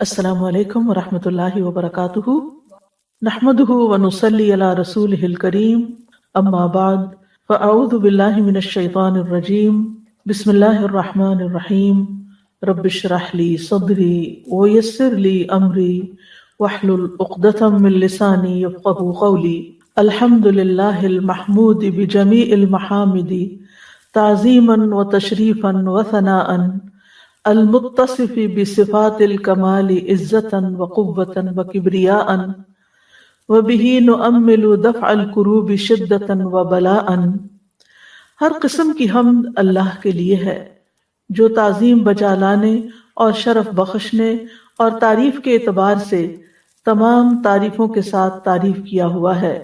السلام علیکم ورحمۃ اللہ وبرکاتہ، نحمده ونصلی علی رسولہ الکریم، اما بعد فاعوذ باللہ من الشیطان الرجیم، بسم اللہ الرحمن الرحیم، رب اشرح لی صدری ویسر لی امری واحلل عقدۃ من لسانی یفقهوا قولی۔ الحمد للہ المحمود بجمیع المحامد تعظیما وتشریفا وثناء، المتصف بصفات الکمال عزتا وقوتا وکبریاء، وبہ نؤمل دفع الکروب شدتا وبلاء۔ ہر قسم کی حمد اللہ کے لیے ہے جو تعظیم بجا لانے اور شرف بخشنے اور تعریف کے اعتبار سے تمام تعریفوں کے ساتھ تعریف کیا ہوا ہے،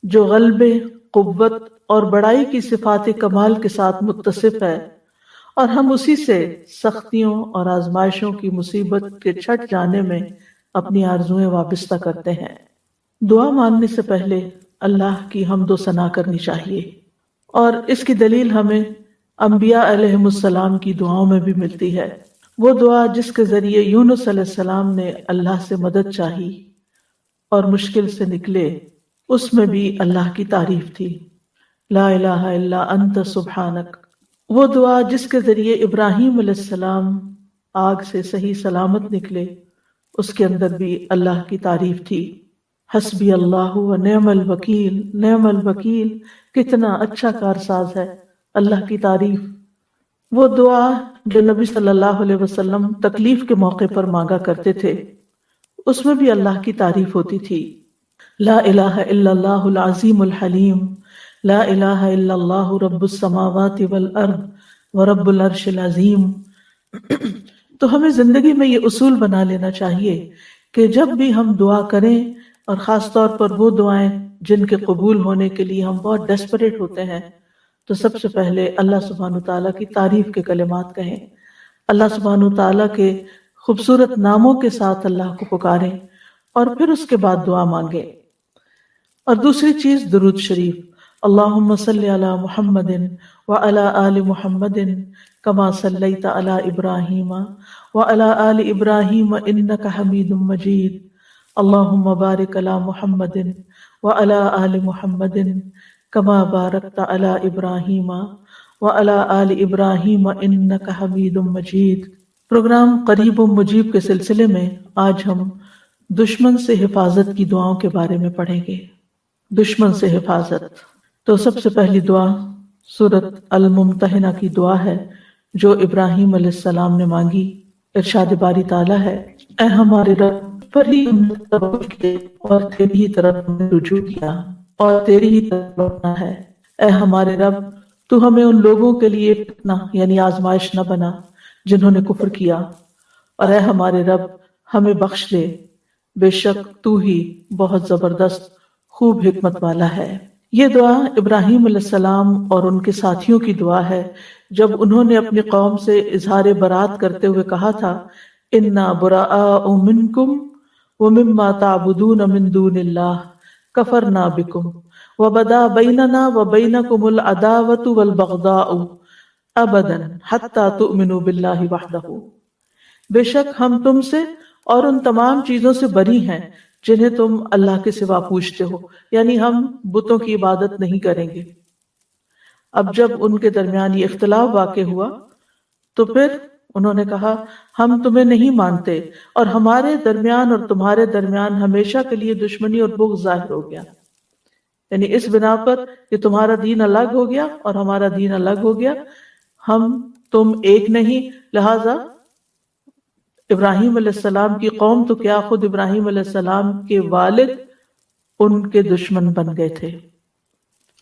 جو غلبے، قوت اور بڑائی کی صفات کمال کے ساتھ متصف ہے، اور ہم اسی سے سختیوں اور آزمائشوں کی مصیبت کے چھٹ جانے میں اپنی آرزوئیں وابستہ کرتے ہیں۔ دعا مانگنے سے پہلے اللہ کی حمد و ثنا کرنی چاہیے، اور اس کی دلیل ہمیں انبیاء علیہم السلام کی دعاؤں میں بھی ملتی ہے۔ وہ دعا جس کے ذریعے یونس علیہ السلام نے اللہ سے مدد چاہی اور مشکل سے نکلے، اس میں بھی اللہ کی تعریف تھی، لا الہ الا انت سبحانک۔ وہ دعا جس کے ذریعے ابراہیم علیہ السلام آگ سے صحیح سلامت نکلے، اس کے اندر بھی اللہ کی تعریف تھی، حسبی اللہ و نعم الوکیل، نعم الوکیل، کتنا اچھا کارساز ہے اللہ کی تعریف۔ وہ دعا جو نبی صلی اللہ علیہ وسلم تکلیف کے موقع پر مانگا کرتے تھے، اس میں بھی اللہ کی تعریف ہوتی تھی، لا الہ الا اللہ العظیم الحلیم، لا الہ الا اللہ رب السماوات والارض ورب العرش العظیم۔ تو ہمیں زندگی میں یہ اصول بنا لینا چاہیے کہ جب بھی ہم دعا کریں، اور خاص طور پر وہ دعائیں جن کے قبول ہونے کے لیے ہم بہت ڈیسپریٹ ہوتے ہیں، تو سب سے پہلے اللہ سبحانہ تعالیٰ کی تعریف کے کلمات کہیں، اللہ سبحانہ تعالیٰ کے خوبصورت ناموں کے ساتھ اللہ کو پکاریں، اور پھر اس کے بعد دعا مانگیں۔ اور دوسری چیز درود شریف، اللہم صلی علی محمد وعلی آل محمد کما صلیت علی ابراہیم وعلی آل ابراہیم انک حمید مجید، اللہم بارک علی محمد وعلی آل محمد کما بارکت علی ابراہیم وعلی آل ابراہیم انک حمید مجید۔ پروگرام قریب و مجیب کے سلسلے میں آج ہم دشمن سے حفاظت کی دعاؤں کے بارے میں پڑھیں گے۔ دشمن سے حفاظت، تو سب سے پہلی دعا سورۃ الممتحنہ کی دعا ہے جو ابراہیم علیہ السلام نے مانگی۔ ارشاد باری تعالیٰ ہے، اے ہمارے رب، پر ہی ہم نے توکل کیے اور تیری ہی طرف ہم نے رجوع کیا اور تیری ہی طرف لوٹنا ہے۔ اے ہمارے رب، تو ہمیں ان لوگوں کے لیے فتنہ یعنی آزمائش نہ بنا جنہوں نے کفر کیا، اور اے ہمارے رب ہمیں بخش دے، بے شک تو ہی بہت زبردست خوب حکمت والا ہے۔ یہ دعا ابراہیم علیہ السلام اور ان کے ساتھیوں کی دعا ہے جب انہوں نے اپنی قوم سے اظہار برات کرتے ہوئے کہا تھا، انا براء منکم ومما تعبدون من دون اللہ کفرنا بکم وبدا بیننا وبینکم العداوۃ والبغضاء ابدا حتی تؤمنوا باللہ وحدہ۔ بے شک ہم تم سے اور ان تمام چیزوں سے بری ہیں جنہیں تم اللہ کے سوا پوجتے ہو، یعنی ہم بتوں کی عبادت نہیں کریں گے۔ اب جب ان کے درمیان یہ اختلاف واقع ہوا تو پھر انہوں نے کہا، ہم تمہیں نہیں مانتے، اور ہمارے درمیان اور تمہارے درمیان ہمیشہ کے لیے دشمنی اور بغض ظاہر ہو گیا، یعنی اس بنا پر کہ تمہارا دین الگ ہو گیا اور ہمارا دین الگ ہو گیا، ہم تم ایک نہیں، لہذا ابراہیم علیہ السلام کی قوم تو کیا، خود ابراہیم علیہ السلام کے والد ان کے دشمن بن گئے تھے۔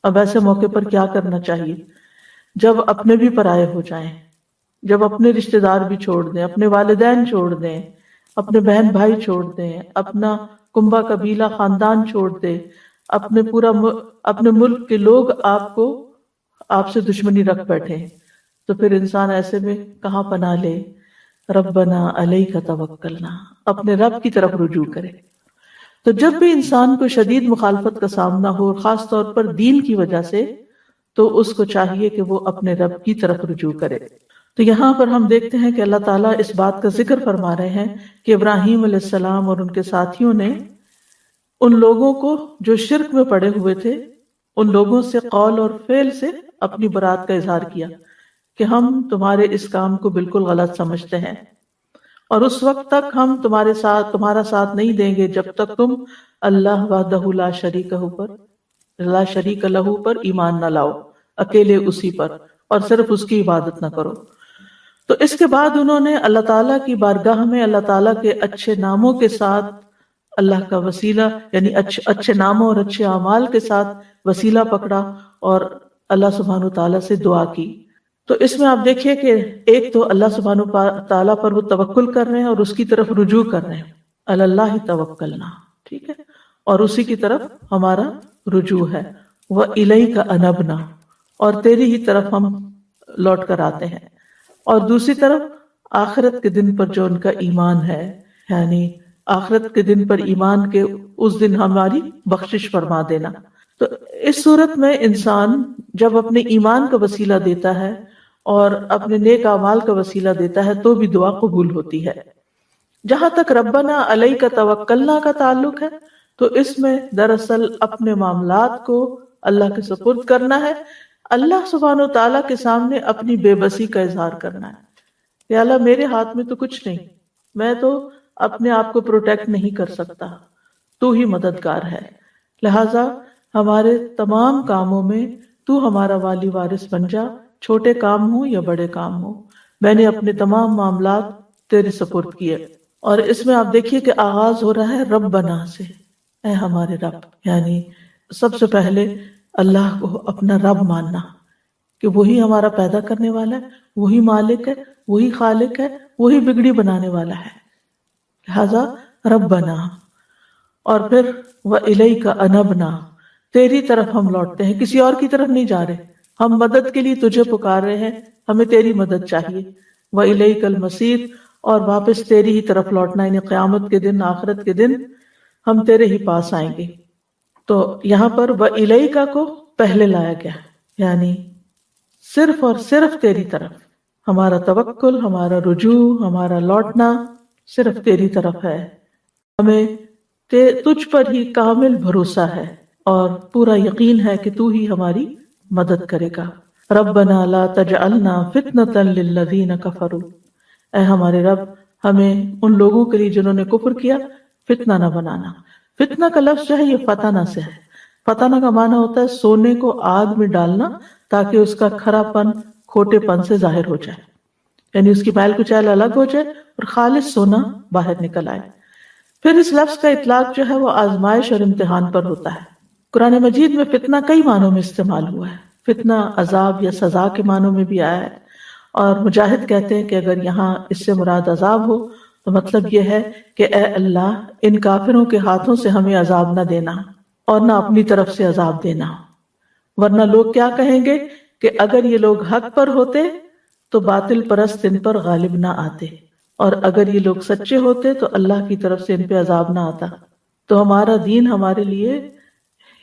اب ایسے موقع پر کیا کرنا چاہیے؟ جب اپنے بھی پرائے ہو جائیں، جب اپنے رشتہ دار بھی چھوڑ دیں، اپنے والدین چھوڑ دیں، اپنے بہن بھائی چھوڑ دیں، اپنا کنبہ قبیلہ خاندان چھوڑ دیں، اپنے ملک کے لوگ آپ سے دشمنی رکھ بیٹھے، تو پھر انسان ایسے میں کہاں پناہ لے؟ ربنا علیک توکلنا، اپنے رب کی طرف رجوع کرے۔ تو جب بھی انسان کو شدید مخالفت کا سامنا ہو، خاص طور پر دین کی وجہ سے، تو اس کو چاہیے کہ وہ اپنے رب کی طرف رجوع کرے۔ تو یہاں پر ہم دیکھتے ہیں کہ اللہ تعالیٰ اس بات کا ذکر فرما رہے ہیں کہ ابراہیم علیہ السلام اور ان کے ساتھیوں نے ان لوگوں کو جو شرک میں پڑے ہوئے تھے ان لوگوں سے قول اور فعل سے اپنی برات کا اظہار کیا کہ ہم تمہارے اس کام کو بالکل غلط سمجھتے ہیں، اور اس وقت تک ہم تمہارا ساتھ نہیں دیں گے جب تک تم اللہ وحدہ لا شریک لہو پر ایمان نہ لاؤ، اکیلے اسی پر، اور صرف اس کی عبادت نہ کرو۔ تو اس کے بعد انہوں نے اللہ تعالیٰ کی بارگاہ میں اللہ تعالیٰ کے اچھے ناموں کے ساتھ اللہ کا وسیلہ، یعنی اچھے ناموں اور اچھے اعمال کے ساتھ وسیلہ پکڑا اور اللہ سبحانہ تعالیٰ سے دعا کی۔ تو اس میں آپ دیکھیے کہ ایک تو اللہ سبحانہ تعالیٰ پر وہ توکل کر رہے ہیں اور اس کی طرف رجوع کر رہے ہیں، اللہ توکلنا، ٹھیک ہے، اور اسی کی طرف ہمارا رجوع ہے، وَإِلَيْكَ أَنَبْنَا، اور تیری ہی طرف ہم لوٹ کر آتے ہیں۔ اور دوسری طرف آخرت کے دن پر جو ان کا ایمان ہے، یعنی آخرت کے دن پر ایمان کے اس دن ہماری بخشش فرما دینا۔ تو اس صورت میں انسان جب اپنے ایمان کا وسیلہ دیتا ہے اور اپنے نیک اعمال کا وسیلہ دیتا ہے تو بھی دعا قبول ہوتی ہے۔ جہاں تک ربنا علیک توکلنا کا تعلق ہے تو اس میں دراصل اپنے معاملات کو اللہ کے سپرد کرنا ہے، اللہ سبحانہ و تعالیٰ کے سامنے اپنی بے بسی کا اظہار کرنا ہے کہ اللہ میرے ہاتھ میں تو کچھ نہیں، میں تو اپنے آپ کو پروٹیکٹ نہیں کر سکتا، تو ہی مددگار ہے، لہٰذا ہمارے تمام کاموں میں تو ہمارا والی وارث بن جا، چھوٹے کام ہوں یا بڑے کام ہوں، میں نے اپنے تمام معاملات تیرے سپرد کیے۔ اور اس میں آپ دیکھیے کہ آغاز ہو رہا ہے ربنا سے، اے ہمارے رب، یعنی سب سے پہلے اللہ کو اپنا رب ماننا کہ وہی ہمارا پیدا کرنے والا ہے، وہی مالک ہے، وہی خالق ہے، وہی بگڑی بنانے والا ہے، لہذا ربنا۔ اور پھر وَإِلَيْكَ أَنَبْنَا، تیری طرف ہم لوٹتے ہیں، کسی اور کی طرف نہیں جا رہے، ہم مدد کے لیے تجھے پکار رہے ہیں، ہمیں تیری مدد چاہیے، وَإِلَيْكَ الْمَصِيرُ، اور واپس تیری ہی طرف لوٹنا، یعنی قیامت کے دن، آخرت کے دن ہم تیرے ہی پاس آئیں گے۔ تو یہاں پر وَإِلَيْكَ کو پہلے لایا گیا، یعنی صرف اور صرف تیری طرف ہمارا توکل، ہمارا رجوع، ہمارا لوٹنا صرف تیری طرف ہے، ہمیں تجھ پر ہی کامل بھروسہ ہے اور پورا یقین ہے کہ تو ہی ہماری مدد کرے گا۔ ربنا لا تجعلنا فتنة للذین کفروا، اے ہمارے رب ہمیں ان لوگوں کے لیے جنہوں نے کفر کیا فتنہ نہ بنانا۔ فتنہ کا لفظ جو ہے یہ فتنہ سے ہے، فتنہ کا معنی ہوتا ہے سونے کو آگ میں ڈالنا تاکہ اس کا کھرا پن کھوٹے پن سے ظاہر ہو جائے، یعنی اس کی میل کچیل الگ ہو جائے اور خالص سونا باہر نکل آئے۔ پھر اس لفظ کا اطلاق جو ہے وہ آزمائش اور امتحان پر ہوتا ہے۔ قرآن مجید میں فتنہ کئی معنوں میں استعمال ہوا ہے، فتنہ عذاب یا سزا کے معنوں میں بھی آیا ہے، اور مجاہد کہتے ہیں کہ اگر یہاں اس سے مراد عذاب ہو تو مطلب یہ ہے کہ اے اللہ ان کافروں کے ہاتھوں سے ہمیں عذاب نہ دینا اور نہ اپنی طرف سے عذاب دینا، ورنہ لوگ کیا کہیں گے کہ اگر یہ لوگ حق پر ہوتے تو باطل پرست ان پر غالب نہ آتے، اور اگر یہ لوگ سچے ہوتے تو اللہ کی طرف سے ان پہ عذاب نہ آتا۔ تو ہمارا دین ہمارے لیے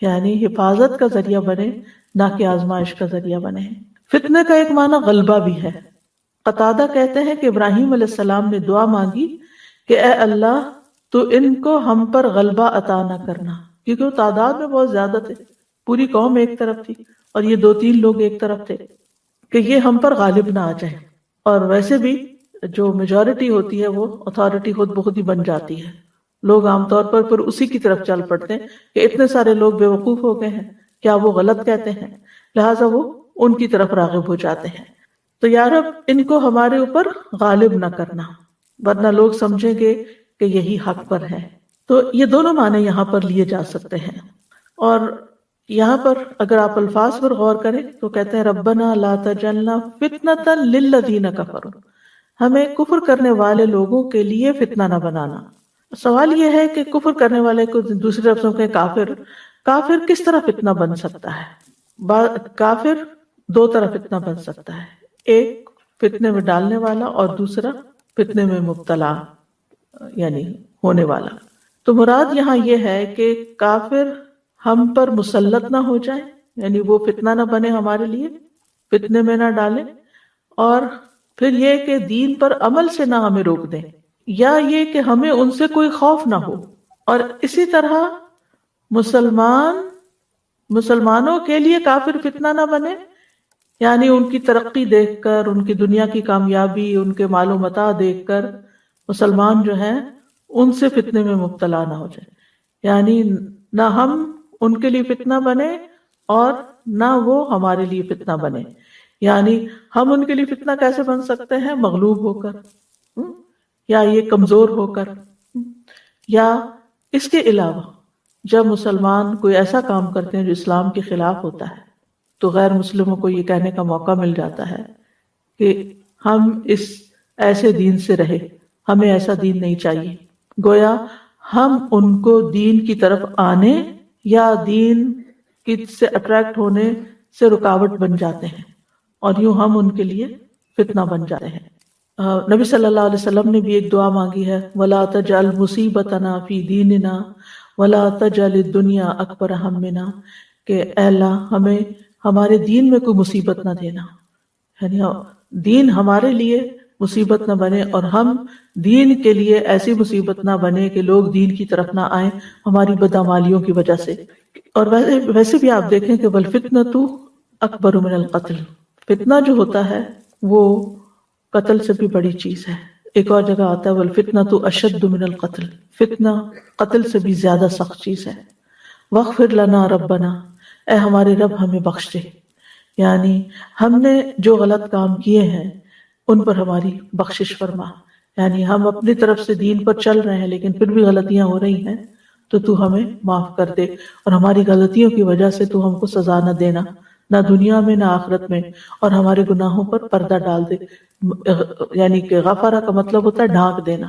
یعنی حفاظت کا ذریعہ بنے، نہ کہ آزمائش کا ذریعہ بنے۔ فتنہ کا ایک معنی غلبہ بھی ہے۔ قتادہ کہتے ہیں کہ ابراہیم علیہ السلام نے دعا مانگی کہ اے اللہ تو ان کو ہم پر غلبہ عطا نہ کرنا، کیونکہ وہ تعداد میں بہت زیادہ تھے، پوری قوم ایک طرف تھی اور یہ 2-3 لوگ ایک طرف تھے، کہ یہ ہم پر غالب نہ آ جائیں۔ اور ویسے بھی جو میجورٹی ہوتی ہے وہ اتھارٹی خود بخود ہی بن جاتی ہے، لوگ عام طور پر پھر اسی کی طرف چل پڑتے ہیں کہ اتنے سارے لوگ بے وقوف ہو گئے ہیں، کیا وہ غلط کہتے ہیں، لہٰذا وہ ان کی طرف راغب ہو جاتے ہیں۔ تو یا رب ان کو ہمارے اوپر غالب نہ کرنا، ورنہ لوگ سمجھیں گے کہ یہی حق پر ہے۔ تو یہ دونوں معنی یہاں پر لیے جا سکتے ہیں۔ اور یہاں پر اگر آپ الفاظ پر غور کریں تو کہتے ہیں ربنا لا تجعلنا فتنة للذین کفروا، ہمیں کفر کرنے والے لوگوں کے لیے فتنہ نہ بنانا۔ سوال یہ ہے کہ کفر کرنے والے کو دوسرے لفظوں کے کافر کس طرح فتنہ بن سکتا ہے؟ کافر 2 طرح فتنہ بن سکتا ہے، ایک فتنے میں ڈالنے والا اور دوسرا فتنے میں مبتلا یعنی ہونے والا۔ تو مراد یہاں یہ ہے کہ کافر ہم پر مسلط نہ ہو جائے، یعنی وہ فتنہ نہ بنے ہمارے لیے، فتنے میں نہ ڈالے، اور پھر یہ کہ دین پر عمل سے نہ ہمیں روک دیں، یا یہ کہ ہمیں ان سے کوئی خوف نہ ہو. اور اسی طرح مسلمانوں کے لیے کافر فتنہ نہ بنے، یعنی ان کی ترقی دیکھ کر، ان کی دنیا کی کامیابی، ان کے مال و متاع دیکھ کر مسلمان جو ہیں ان سے فتنے میں مبتلا نہ ہو جائے. یعنی نہ ہم ان کے لیے فتنہ بنے اور نہ وہ ہمارے لیے فتنہ بنے. یعنی ہم ان کے لیے فتنہ کیسے بن سکتے ہیں؟ مغلوب ہو کر، یا یہ کمزور ہو کر، یا اس کے علاوہ جب مسلمان کوئی ایسا کام کرتے ہیں جو اسلام کے خلاف ہوتا ہے تو غیر مسلموں کو یہ کہنے کا موقع مل جاتا ہے کہ ہم اس ایسے دین سے رہے، ہمیں ایسا دین نہیں چاہیے. گویا ہم ان کو دین کی طرف آنے یا دین کی سے اٹریکٹ ہونے سے رکاوٹ بن جاتے ہیں، اور یوں ہم ان کے لیے فتنہ بن جاتے ہیں. نبی صلی اللہ علیہ وسلم نے بھی ایک دعا مانگی ہے، وَلَا تَجْعَلْ مُصِيبَتَنَا فِي دِينِنَا وَلَا تَجْعَلِ الدُّنْيَا أَكْبَرَ ہَمِّنَا، کہ اے اللہ ہمیں ہمارے دین میں کوئی مصیبت نہ دینا، یعنی دین ہمارے لیے مصیبت نہ بنے اور ہم دین کے لیے ایسی مصیبت نہ بنے کہ لوگ دین کی طرف نہ آئیں ہماری بدعمالیوں کی وجہ سے. اور ویسے بھی آپ دیکھیں کہ وَالْفِتْنَةُ أَكْبَرُ مِنَ الْقَتْلِ، فتنہ جو ہوتا ہے وہ قتل سے بھی بڑی چیز ہے. ایک اور جگہ آتا ہے وَالْفِتْنَةُ أَشَدُّ مِنَ الْقَتْلِ، فتنہ قتل سے بھی زیادہ سخت چیز ہے. وَاغْفِرْ لَنَا رَبَّنَا، اے ہمارے رب ہمیں بخش دے، یعنی ہم نے جو غلط کام کیے ہیں ان پر ہماری بخشش فرما. یعنی ہم اپنی طرف سے دین پر چل رہے ہیں لیکن پھر بھی غلطیاں ہو رہی ہیں تو تو ہمیں معاف کر دے، اور ہماری غلطیوں کی وجہ سے تو ہم کو سزا نہ دینا، نہ دنیا میں نہ آخرت میں، اور ہمارے گناہوں پر پردہ ڈال دے. یعنی کہ غفارہ کا مطلب ہوتا ہے ڈھانک دینا،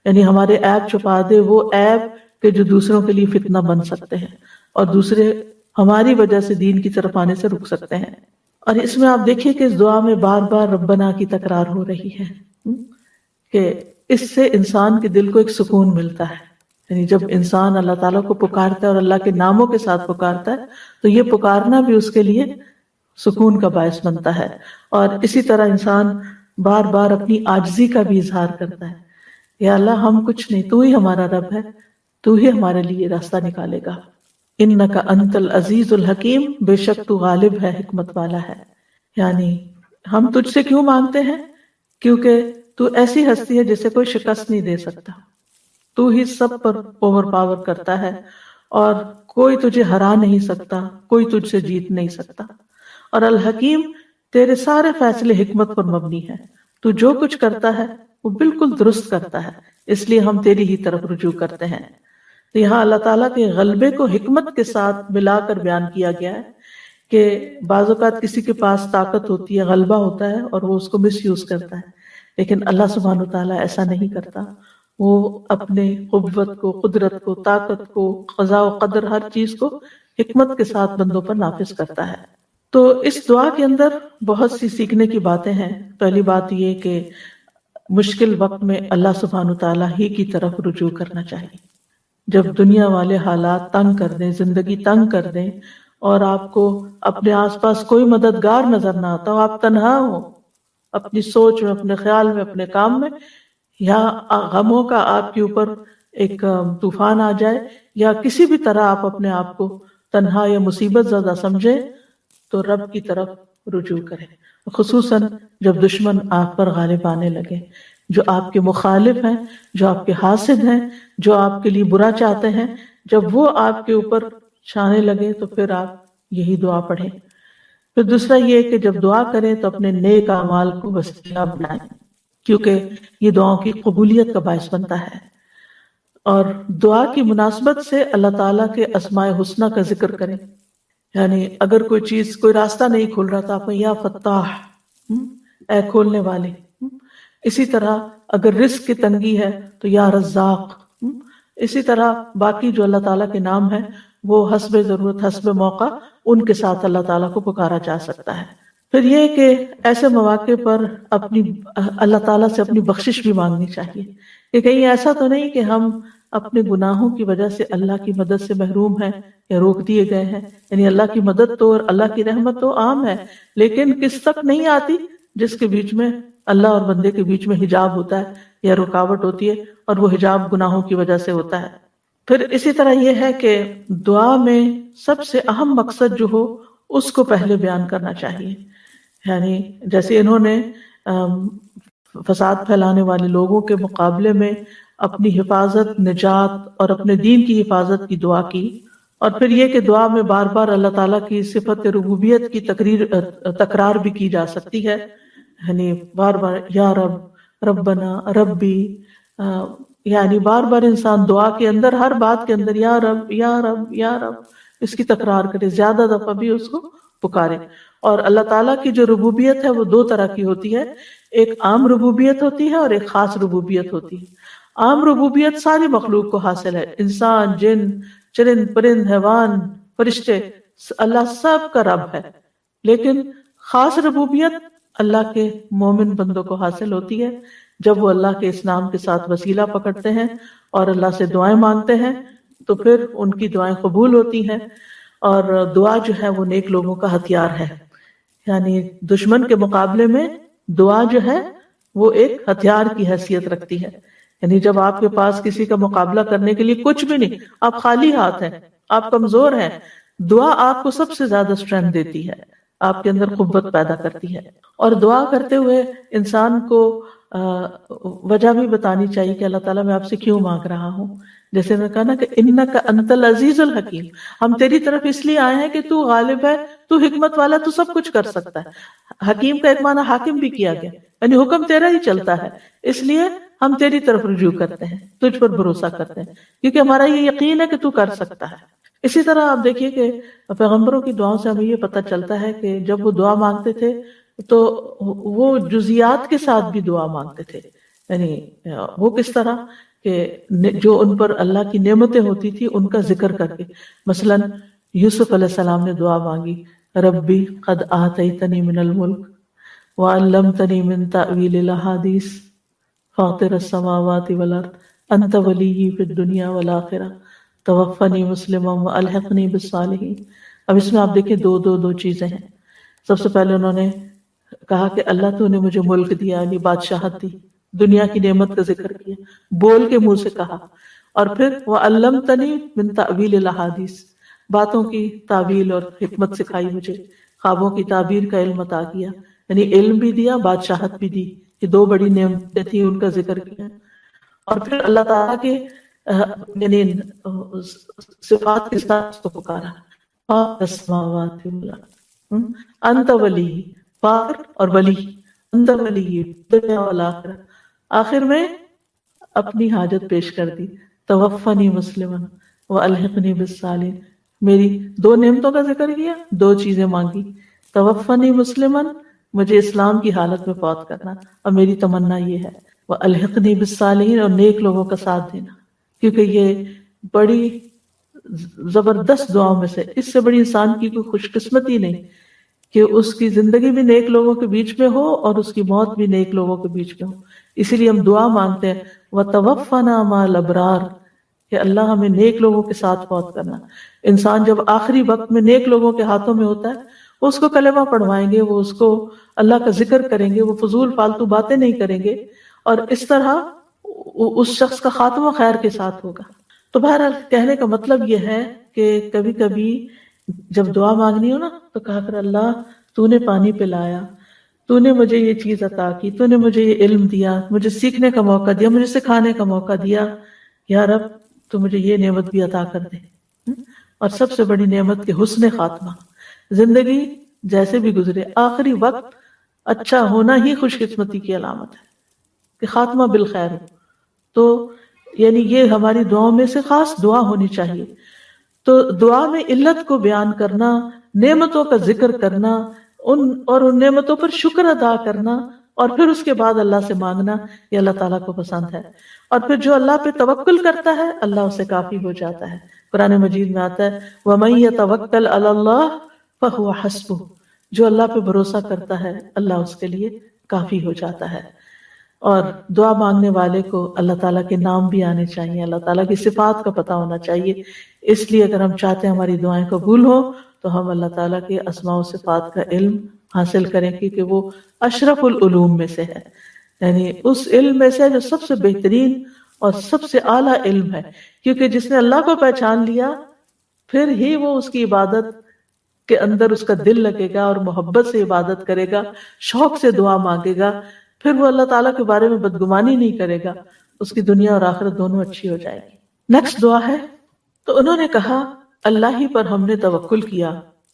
یعنی ہمارے عیب چھپا دے، وہ عیب کہ جو دوسروں کے لیے فتنہ بن سکتے ہیں اور دوسرے ہماری وجہ سے دین کی طرف آنے سے رک سکتے ہیں. اور اس میں آپ دیکھیے کہ اس دعا میں بار بار ربنا کی تکرار ہو رہی ہے کہ اس سے انسان کے دل کو ایک سکون ملتا ہے. یعنی جب انسان اللہ تعالیٰ کو پکارتا ہے اور اللہ کے ناموں کے ساتھ پکارتا ہے تو یہ پکارنا بھی اس کے لیے سکون کا باعث بنتا ہے. اور اسی طرح انسان بار بار اپنی عاجزی کا بھی اظہار کرتا ہے، یا اللہ ہم کچھ نہیں، تو ہی ہمارا رب ہے، تو ہی ہمارے لیے راستہ نکالے گا. انک انت العزیز الحکیم، بے شک تو غالب ہے، حکمت والا ہے. یعنی ہم تجھ سے کیوں مانگتے ہیں؟ کیونکہ تو ایسی ہستی ہے جسے کوئی شکست نہیں دے سکتا، تو ہی سب پر اوور پاور کرتا ہے اور کوئی تجھے ہرا نہیں سکتا، کوئی تجھ سے جیت نہیں سکتا. اور الحکیم، تیرے سارے فیصلے حکمت پر مبنی ہیں، تو جو کچھ کرتا ہے وہ بالکل درست کرتا ہے، اس لیے ہم تیری ہی طرف رجوع کرتے ہیں. تو یہاں اللہ تعالیٰ کے غلبے کو حکمت کے ساتھ ملا کر بیان کیا گیا ہے کہ بعض اوقات کسی کے پاس طاقت ہوتی ہے، غلبہ ہوتا ہے اور وہ اس کو مس یوز کرتا ہے، لیکن اللہ سبحانہ وتعالیٰ ایسا نہیں کرتا. وہ اپنے قوت کو، قدرت کو، طاقت کو، قضاء و قدر، ہر چیز کو حکمت کے ساتھ بندوں پر نافذ کرتا ہے. تو اس دعا کے اندر بہت سی سیکھنے کی باتیں ہیں. پہلی بات یہ کہ مشکل وقت میں اللہ سبحانہ وتعالیٰ ہی کی طرف رجوع کرنا چاہیے. جب دنیا والے حالات تنگ کر دیں، زندگی تنگ کر دیں اور آپ کو اپنے آس پاس کوئی مددگار نظر نہ آتا ہو، آپ تنہا ہو اپنی سوچ میں، اپنے خیال میں، اپنے کام میں، یا غموں کا آپ کے اوپر ایک طوفان آ جائے، یا کسی بھی طرح آپ اپنے آپ کو تنہا یا مصیبت زدہ سمجھے، تو رب کی طرف رجوع کریں. خصوصاً جب دشمن آپ پر غالب آنے لگے، جو آپ کے مخالف ہیں، جو آپ کے حاسد ہیں، جو آپ کے لیے برا چاہتے ہیں، جب وہ آپ کے اوپر چھانے لگے تو پھر آپ یہی دعا پڑھیں. پھر دوسرا یہ کہ جب دعا کریں تو اپنے نیک اعمال کو وسیلہ بنائیں، کیونکہ یہ دعاؤں کی قبولیت کا باعث بنتا ہے. اور دعا کی مناسبت سے اللہ تعالیٰ کے اسماء حسنہ کا ذکر کریں. یعنی اگر کوئی چیز، کوئی راستہ نہیں کھل رہا تھا، آپ یا فتاح، اے کھولنے والے. اسی طرح اگر رزق کی تنگی ہے تو یا رزاق. اسی طرح باقی جو اللہ تعالیٰ کے نام ہیں وہ حسب ضرورت، حسب موقع ان کے ساتھ اللہ تعالیٰ کو پکارا جا سکتا ہے. پھر یہ کہ ایسے مواقع پر اپنی اللہ تعالیٰ سے اپنی بخشش بھی مانگنی چاہیے کہ کہیں ایسا تو نہیں کہ ہم اپنے گناہوں کی وجہ سے اللہ کی مدد سے محروم ہیں یا روک دیے گئے ہیں. یعنی اللہ کی مدد تو اور اللہ کی رحمت تو عام ہے، لیکن کس تک نہیں آتی جس کے بیچ میں اللہ اور بندے کے بیچ میں حجاب ہوتا ہے یا رکاوٹ ہوتی ہے، اور وہ حجاب گناہوں کی وجہ سے ہوتا ہے۔ پھر اسی طرح یہ ہے کہ دعا میں سب سے اہم مقصد جو ہو اس کو پہلے بیان کرنا چاہیے، یعنی جیسے انہوں نے فساد پھیلانے والے لوگوں کے مقابلے میں اپنی حفاظت، نجات اور اپنے دین کی حفاظت کی دعا کی، اور پھر یہ کہ دعا میں بار بار اللہ تعالیٰ کی صفت ربوبیت کی تکرار بھی کی جا سکتی ہے، یعنی بار بار یا رب، ربنا، ربی، یعنی بار بار انسان دعا کے اندر ہر بات کے اندر یا رب یا رب یا رب اس کی تکرار کرے، زیادہ دفعہ بھی اس کو پکارے۔ اور اللہ تعالیٰ کی جو ربوبیت ہے وہ دو طرح کی ہوتی ہے، ایک عام ربوبیت ہوتی ہے اور ایک خاص ربوبیت ہوتی ہے۔ عام ربوبیت ساری مخلوق کو حاصل ہے، انسان، جن، چرند پرند، حیوان، فرشتے، اللہ سب کا رب ہے، لیکن خاص ربوبیت اللہ کے مومن بندوں کو حاصل ہوتی ہے جب وہ اللہ کے اس نام کے ساتھ وسیلہ پکڑتے ہیں اور اللہ سے دعائیں مانگتے ہیں تو پھر ان کی دعائیں قبول ہوتی ہیں۔ اور دعا جو ہے وہ نیک لوگوں کا ہتھیار ہے، یعنی دشمن کے مقابلے میں دعا جو ہے وہ ایک ہتھیار کی حیثیت رکھتی ہے، یعنی جب آپ کے پاس کسی کا مقابلہ کرنے کے لیے کچھ بھی نہیں، آپ خالی ہاتھ ہیں، آپ کمزور ہیں، دعا آپ کو سب سے زیادہ اسٹرینتھ دیتی ہے، آپ کے اندر قوت پیدا کرتی ہے۔ اور دعا کرتے ہوئے انسان کو وجہ بھی بتانی چاہیے کہ اللہ تعالیٰ میں آپ سے کیوں مانگ رہا ہوں، جیسے میں کہا نا کہ انک انت العزیز الحکیم، ہم تیری طرف اس لیے آئے ہیں کہ تو غالب ہے، تو حکمت والا، تو سب کچھ کر سکتا ہے۔ حکیم کا ایک معنی حاکم بھی کیا گیا، یعنی حکم تیرا ہی چلتا ہے، اس لیے ہم تیری طرف رجوع کرتے ہیں، تجھ پر بھروسہ کرتے ہیں، کیونکہ ہمارا یہ یقین ہے کہ تو کر سکتا ہے۔ اسی طرح آپ دیکھیے کہ پیغمبروں کی دعاؤں سے ہمیں یہ پتہ چلتا ہے کہ جب وہ دعا مانگتے تھے تو وہ جزیات کے ساتھ بھی دعا مانگتے تھے، یعنی وہ کس طرح کہ جو ان پر اللہ کی نعمتیں ہوتی تھی ان کا ذکر کر کے، مثلا یوسف علیہ السلام نے دعا مانگی، ربی قد آتیتنی من الملک وعلمتنی من تأویل الاحادیث فاطر السماوات والارض انت ولی فی الدنیا والآخرہ توفنی مسلما والحقنی بالصالحین۔ اب اس میں آپ دیکھیں دو چیزیں ہیں۔ سب سے پہلے انہوں نے کہا کہ اللہ تو نے مجھے ملک دیا، یعنی بادشاہت دی، دنیا کی نعمت کا ذکر کیا، بول کے منہ سے کہا، اور پھر وعلمتنی من تأویل الاحادیث، باتوں کی تعویل اور حکمت سکھائی مجھے، خوابوں کی تعبیر کا علم عطا کیا، یعنی علم بھی دیا، بادشاہت بھی دی، یہ دو بڑی نعمتیں تھیں، ان کا ذکر کیا۔ اور پھر اللہ تعالیٰ کے یعنی صفات کے ساتھ اس کو پکارا، السماوات والارض انت ولی، فاطر اور ولی، انت ولی دنیا والآخرہ، آخر میں اپنی حاجت پیش کر دی، توفنی مسلما والحقنی بالصالحین، میری دو نعمتوں کا ذکر کیا، دو چیزیں مانگی، توفنی مسلما، مجھے اسلام کی حالت میں فوت کرنا، اور میری تمنا یہ ہے، والحقنی بالصالحین، اور نیک لوگوں کا ساتھ دینا، کیونکہ یہ بڑی زبردست دعاؤں میں سے، اس سے بڑی انسان کی کوئی خوش قسمتی نہیں کہ اس کی زندگی بھی نیک لوگوں کے بیچ میں ہو اور اس کی موت بھی نیک لوگوں کے بیچ میں ہو۔ اسی لیے ہم دعا مانگتے ہیں وَتَوَفَّنَا مَعَ الْأَبْرَارِ، کہ اللہ ہمیں نیک لوگوں کے ساتھ فوت کرنا۔ انسان جب آخری وقت میں نیک لوگوں کے ہاتھوں میں ہوتا ہے، وہ اس کو کلمہ پڑھوائیں گے، وہ اس کو اللہ کا ذکر کریں گے، وہ فضول فالتو باتیں نہیں کریں گے، اور اس طرح اس شخص کا خاتمہ خیر کے ساتھ ہوگا۔ تو بہرحال کہنے کا مطلب یہ ہے کہ کبھی کبھی جب دعا مانگنی ہو نا تو کہا کر اللہ تو نے پانی پلایا، تو نے مجھے یہ چیز عطا کی، تو نے مجھے یہ علم دیا، مجھے سیکھنے کا موقع دیا، مجھے سکھانے کا موقع دیا، یا رب تو مجھے یہ نعمت بھی عطا کر دے۔ اور سب سے بڑی نعمت کے حسن خاتمہ، زندگی جیسے بھی گزرے آخری وقت اچھا ہونا ہی خوش قسمتی کی علامت ہے کہ خاتمہ بالخیر ہو۔ تو یعنی یہ ہماری دعاؤں میں سے خاص دعا ہونی چاہیے۔ تو دعا میں علت کو بیان کرنا، نعمتوں کا ذکر کرنا، ان نعمتوں پر شکر ادا کرنا، اور پھر اس کے بعد اللہ سے مانگنا، یہ اللہ تعالیٰ کو پسند ہے۔ اور پھر جو اللہ پہ توکل کرتا ہے اللہ اسے کافی ہو جاتا ہے۔ قرآن مجید میں آتا ہے وَمَن يَتَوَكَّلْ عَلَى اللَّهِ فَهُوَ حَسْبُهُ، جو اللہ پہ بھروسہ کرتا ہے اللہ اس کے لیے کافی ہو جاتا ہے۔ اور دعا مانگنے والے کو اللہ تعالیٰ کے نام بھی آنے چاہیے، اللہ تعالیٰ کی صفات کا پتہ ہونا چاہیے۔ اس لیے اگر ہم چاہتے ہیں ہماری دعائیں قبول ہوں تو ہم اللہ تعالیٰ کے اسماء و صفات کا علم حاصل کریں کیونکہ وہ اشرف العلوم میں سے ہے، یعنی اس علم میں سے جو سب سے بہترین اور سب سے اعلیٰ علم ہے، کیونکہ جس نے اللہ کو پہچان لیا پھر ہی وہ اس کی عبادت کے اندر اس کا دل لگے گا اور محبت سے عبادت کرے گا، شوق سے دعا مانگے گا، پھر وہ اللہ تعالیٰ کے بارے میں بدگمانی نہیں کرے گا، اس کی دنیا اور آخرت دونوں اچھی ہو جائے گی۔ نیکسٹ دعا ہے، تو انہوں نے کہا اللہ ہی پر ہم نے توکل کیا،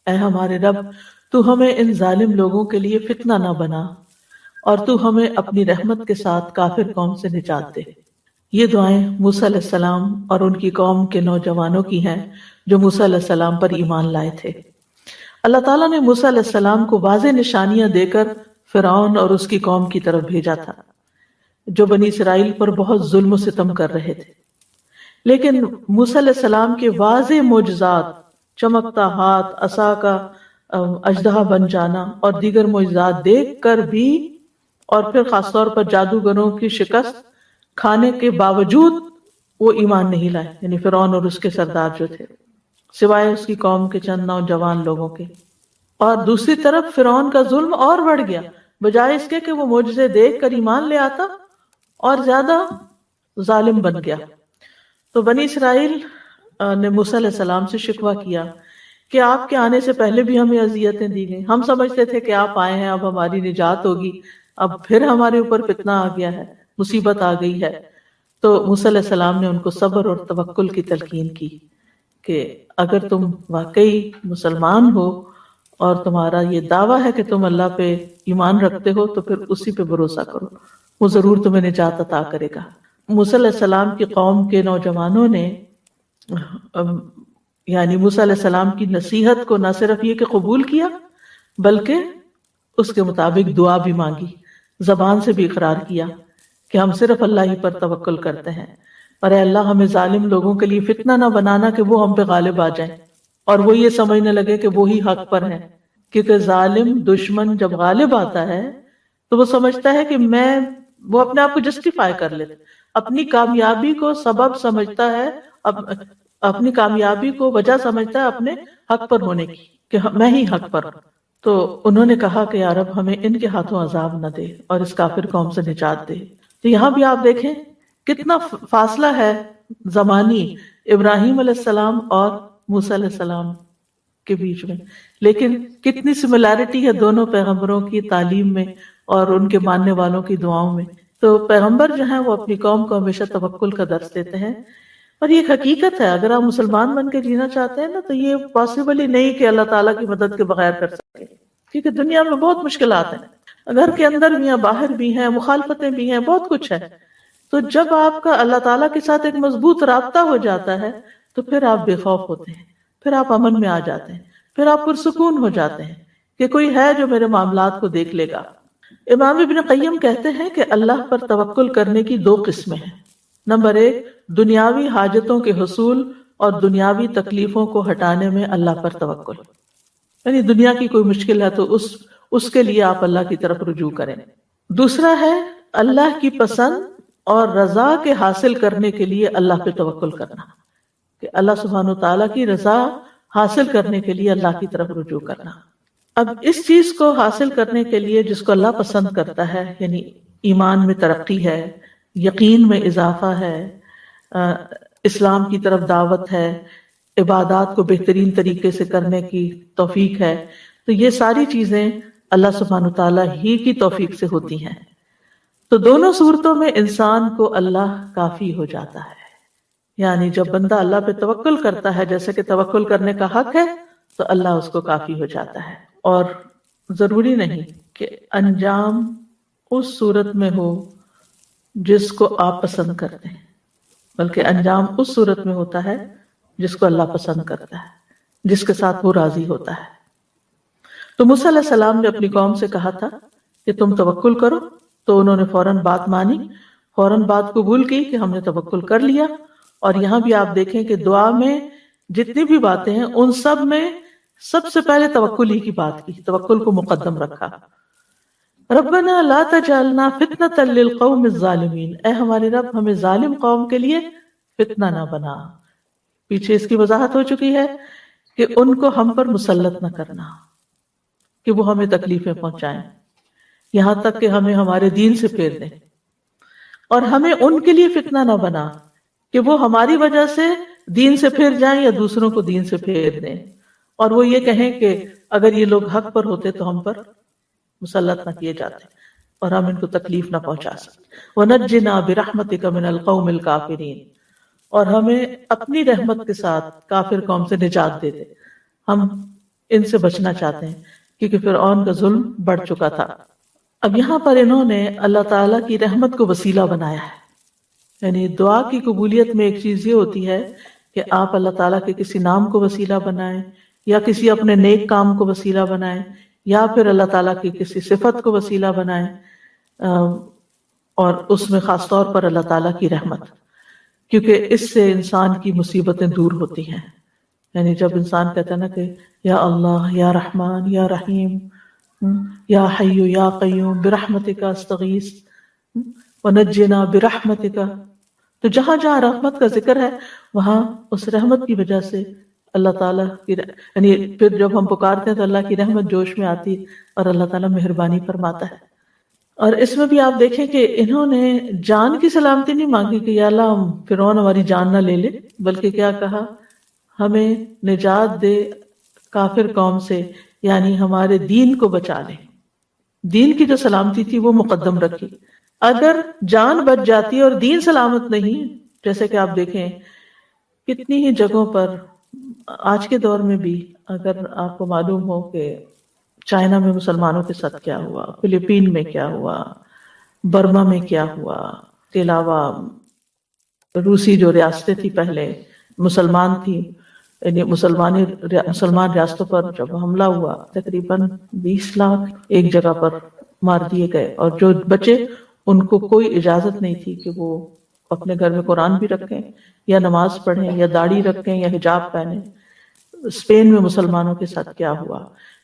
اے ہمارے رب تو ہمیں ان ظالم لوگوں کے لیے فتنہ نہ بنا اور تو ہمیں اپنی رحمت کے ساتھ کافر قوم سے نجات دے۔ یہ دعائیں موسیٰ علیہ السلام اور ان کی قوم کے نوجوانوں کی ہیں جو موسیٰ علیہ السلام پر ایمان لائے تھے۔ اللہ تعالیٰ نے موسیٰ علیہ السلام کو واضح نشانیاں دے کر فرعون اور اس کی قوم کی طرف بھیجا تھا جو بنی اسرائیل پر بہت ظلم و ستم کر رہے تھے، لیکن موسیٰ علیہ السلام کے واضح معجزات، چمکتا ہاتھ، عصا کا اژدہا بن جانا اور دیگر معجزات دیکھ کر بھی اور پھر خاص طور پر جادوگروں کی شکست کھانے کے باوجود وہ ایمان نہیں لائے، یعنی فرعون اور اس کے سردار جو تھے، سوائے اس کی قوم کے چند نوجوان لوگوں کے۔ اور دوسری طرف فرعون کا ظلم اور بڑھ گیا، بجائے اس کے کہ وہ معجزے دیکھ کر ایمان لے آتا اور زیادہ ظالم بن گیا۔ تو بنی اسرائیل نے موسیٰ علیہ السلام سے شکوہ کیا کہ آپ کے آنے سے پہلے بھی ہمیں اذیتیں دی گئیں، ہم سمجھتے تھے کہ آپ آئے ہیں اب ہماری نجات ہوگی، اب پھر ہمارے اوپر فتنہ آ گیا ہے، مصیبت آ گئی ہے۔ تو موسیٰ علیہ السلام نے ان کو صبر اور توکل کی تلقین کی کہ اگر تم واقعی مسلمان ہو اور تمہارا یہ دعویٰ ہے کہ تم اللہ پہ ایمان رکھتے ہو تو پھر اسی پہ بھروسہ کرو، وہ ضرور تمہیں نجات عطا کرے گا۔ موسیٰ علیہ السلام کی قوم کے نوجوانوں نے یعنی موسیٰ علیہ السلام کی نصیحت کو نہ صرف یہ کہ قبول کیا بلکہ اس کے مطابق دعا بھی مانگی، زبان سے بھی اقرار کیا کہ ہم صرف اللہ ہی پر توکل کرتے ہیں، اور اے اللہ ہمیں ظالم لوگوں کے لیے فتنہ نہ بنانا کہ وہ ہم پہ غالب آ جائیں اور وہ یہ سمجھنے لگے کہ وہی حق پر ہے، کیونکہ ظالم دشمن جب غالب آتا ہے تو وہ سمجھتا ہے کہ وہ اپنے آپ کو جسٹیفائی کر لیتا، اپنی کامیابی کو سبب سمجھتا ہے، اپنی کامیابی کو وجہ سمجھتا ہے اپنے حق پر ہونے کی کہ میں ہی حق پر ہوں۔ تو انہوں نے کہا کہ یا رب ہمیں ان کے ہاتھوں عذاب نہ دے اور اس کافر قوم سے نجات دے۔ تو یہاں بھی آپ دیکھیں کتنا فاصلہ ہے زمانی ابراہیم علیہ السلام اور موسیٰ علیہ السلام کے بیچ میں، لیکن کتنی سملیرٹی ہے دونوں پیغمبروں کی تعلیم میں اور ان کے ماننے والوں کی دعاؤں میں۔ تو پیغمبر جو ہیں وہ اپنی قوم کو ہمیشہ توکل کا درس دیتے ہیں، اور یہ ایک حقیقت ہے، اگر آپ مسلمان بن کے جینا چاہتے ہیں نا تو یہ پاسبل ہی نہیں کہ اللہ تعالیٰ کی مدد کے بغیر کر سکے، کیونکہ دنیا میں بہت مشکلات ہیں، گھر کے اندر بھی ہیں، باہر بھی ہیں، مخالفتیں بھی ہیں، بہت کچھ ہے۔ تو جب آپ کا اللہ تعالیٰ کے ساتھ ایک مضبوط رابطہ ہو جاتا ہے تو پھر آپ بے خوف ہوتے ہیں، پھر آپ امن میں آ جاتے ہیں، پھر آپ پرسکون ہو جاتے ہیں کہ کوئی ہے جو میرے معاملات کو دیکھ لے گا۔ امام ابن قیم کہتے ہیں کہ اللہ پر توکل کرنے کی دو قسمیں ہیں۔ نمبر 1، دنیاوی حاجتوں کے حصول اور دنیاوی تکلیفوں کو ہٹانے میں اللہ پر توکل، یعنی دنیا کی کوئی مشکل ہے تو اس کے لیے آپ اللہ کی طرف رجوع کریں۔ دوسرا ہے اللہ کی پسند اور رضا کے حاصل کرنے کے لیے اللہ پہ توکل کرنا، کہ اللہ سبحانہ وتعالیٰ کی رضا حاصل کرنے کے لیے اللہ کی طرف رجوع کرنا۔ اب اس چیز کو حاصل کرنے کے لیے جس کو اللہ پسند کرتا ہے، یعنی ایمان میں ترقی ہے، یقین میں اضافہ ہے، اسلام کی طرف دعوت ہے، عبادات کو بہترین طریقے سے کرنے کی توفیق ہے، تو یہ ساری چیزیں اللہ سبحانہ وتعالیٰ ہی کی توفیق سے ہوتی ہیں۔ تو دونوں صورتوں میں انسان کو اللہ کافی ہو جاتا ہے، یعنی جب بندہ اللہ پہ توکل کرتا ہے جیسے کہ توکل کرنے کا حق ہے تو اللہ اس کو کافی ہو جاتا ہے، اور ضروری نہیں کہ انجام اس صورت میں ہو جس کو آپ پسند کرتے ہیں، بلکہ انجام اس صورت میں ہوتا ہے جس کو اللہ پسند کرتا ہے، جس کے ساتھ وہ راضی ہوتا ہے۔ تو موسیٰ علیہ السلام نے اپنی قوم سے کہا تھا کہ تم توکل کرو، تو انہوں نے فوراً بات مانی، فوراً بات قبول کی کہ ہم نے توکل کر لیا۔ اور یہاں بھی آپ دیکھیں کہ دعا میں جتنی بھی باتیں ہیں ان سب میں سب سے پہلے توکل ہی کی بات کی، توکل کو مقدم رکھا۔ ربنا لا تجعلنا فتنة للقوم الظالمین، اے ہمارے رب ہمیں ظالم قوم کے لیے فتنہ نہ بنا۔ پیچھے اس کی وضاحت ہو چکی ہے کہ ان کو ہم پر مسلط نہ کرنا، کہ وہ ہمیں تکلیفیں پہنچائیں، یہاں تک کہ ہمیں ہمارے دین سے پھیر دیں، اور ہمیں ان کے لیے فتنہ نہ بنا کہ وہ ہماری وجہ سے دین سے پھر جائیں یا دوسروں کو دین سے پھیر دیں، اور وہ یہ کہیں کہ اگر یہ لوگ حق پر ہوتے تو ہم پر مسلط نہ کیے جاتے اور ہم ان کو تکلیف نہ پہنچا سکتے۔ وَنَجِّنَا بِرَحْمَتِكَ مِنَ الْقَوْمِ الْكَافِرِينَ، اور ہمیں اپنی رحمت کے ساتھ کافر قوم سے نجات دے دے، ہم ان سے بچنا چاہتے ہیں کیونکہ فرعون کا ظلم بڑھ چکا تھا۔ اب یہاں پر انہوں نے اللہ تعالیٰ کی رحمت کو وسیلہ بنایا ہے، یعنی دعا کی قبولیت میں ایک چیز یہ ہوتی ہے کہ آپ اللہ تعالیٰ کے کسی نام کو وسیلہ بنائیں، یا کسی اپنے نیک کام کو وسیلہ بنائیں، یا پھر اللہ تعالیٰ کی کسی صفت کو وسیلہ بنائیں، اور اس میں خاص طور پر اللہ تعالیٰ کی رحمت، کیونکہ اس سے انسان کی مصیبتیں دور ہوتی ہیں۔ یعنی جب انسان کہتا ہے نا کہ یا اللہ، یا رحمان، یا رحیم، یا حی یا قیوم برحمتک استغیث ونجنا برحمتک، تو جہاں جہاں رحمت کا ذکر ہے وہاں اس رحمت کی وجہ سے اللہ تعالیٰ کی یعنی پھر جب ہم پکارتے ہیں تو اللہ کی رحمت جوش میں آتی اور اللہ تعالیٰ مہربانی فرماتا ہے۔ اور اس میں بھی آپ دیکھیں کہ انہوں نے جان کی سلامتی نہیں مانگی کہ یا اللہ فرعون ہماری جان نہ لے لے، بلکہ کیا کہا، ہمیں نجات دے کافر قوم سے، یعنی ہمارے دین کو بچا لے۔ دین کی جو سلامتی تھی وہ مقدم رکھی۔ اگر جان بچ جاتی اور دین سلامت نہیں، جیسے کہ آپ دیکھیں کتنی ہی جگہوں پر آج کے دور میں بھی، اگر آپ کو معلوم ہو کہ چائنا میں مسلمانوں کے ساتھ کیا ہوا، فلپین میں کیا ہوا، برما میں کیا ہوا، اس کے علاوہ روسی جو ریاستیں تھی پہلے مسلمان تھی، یعنی مسلمان ریاستوں پر جب حملہ ہوا تقریباً 20 لاکھ ایک جگہ پر مار دیے گئے، اور جو بچے ان کو کوئی اجازت نہیں تھی کہ وہ اپنے گھر میں قرآن بھی رکھیں یا نماز پڑھیں یا داڑھی رکھیں یا حجاب پہنیں۔ اسپین میں مسلمانوں کے ساتھ کیا ہوا،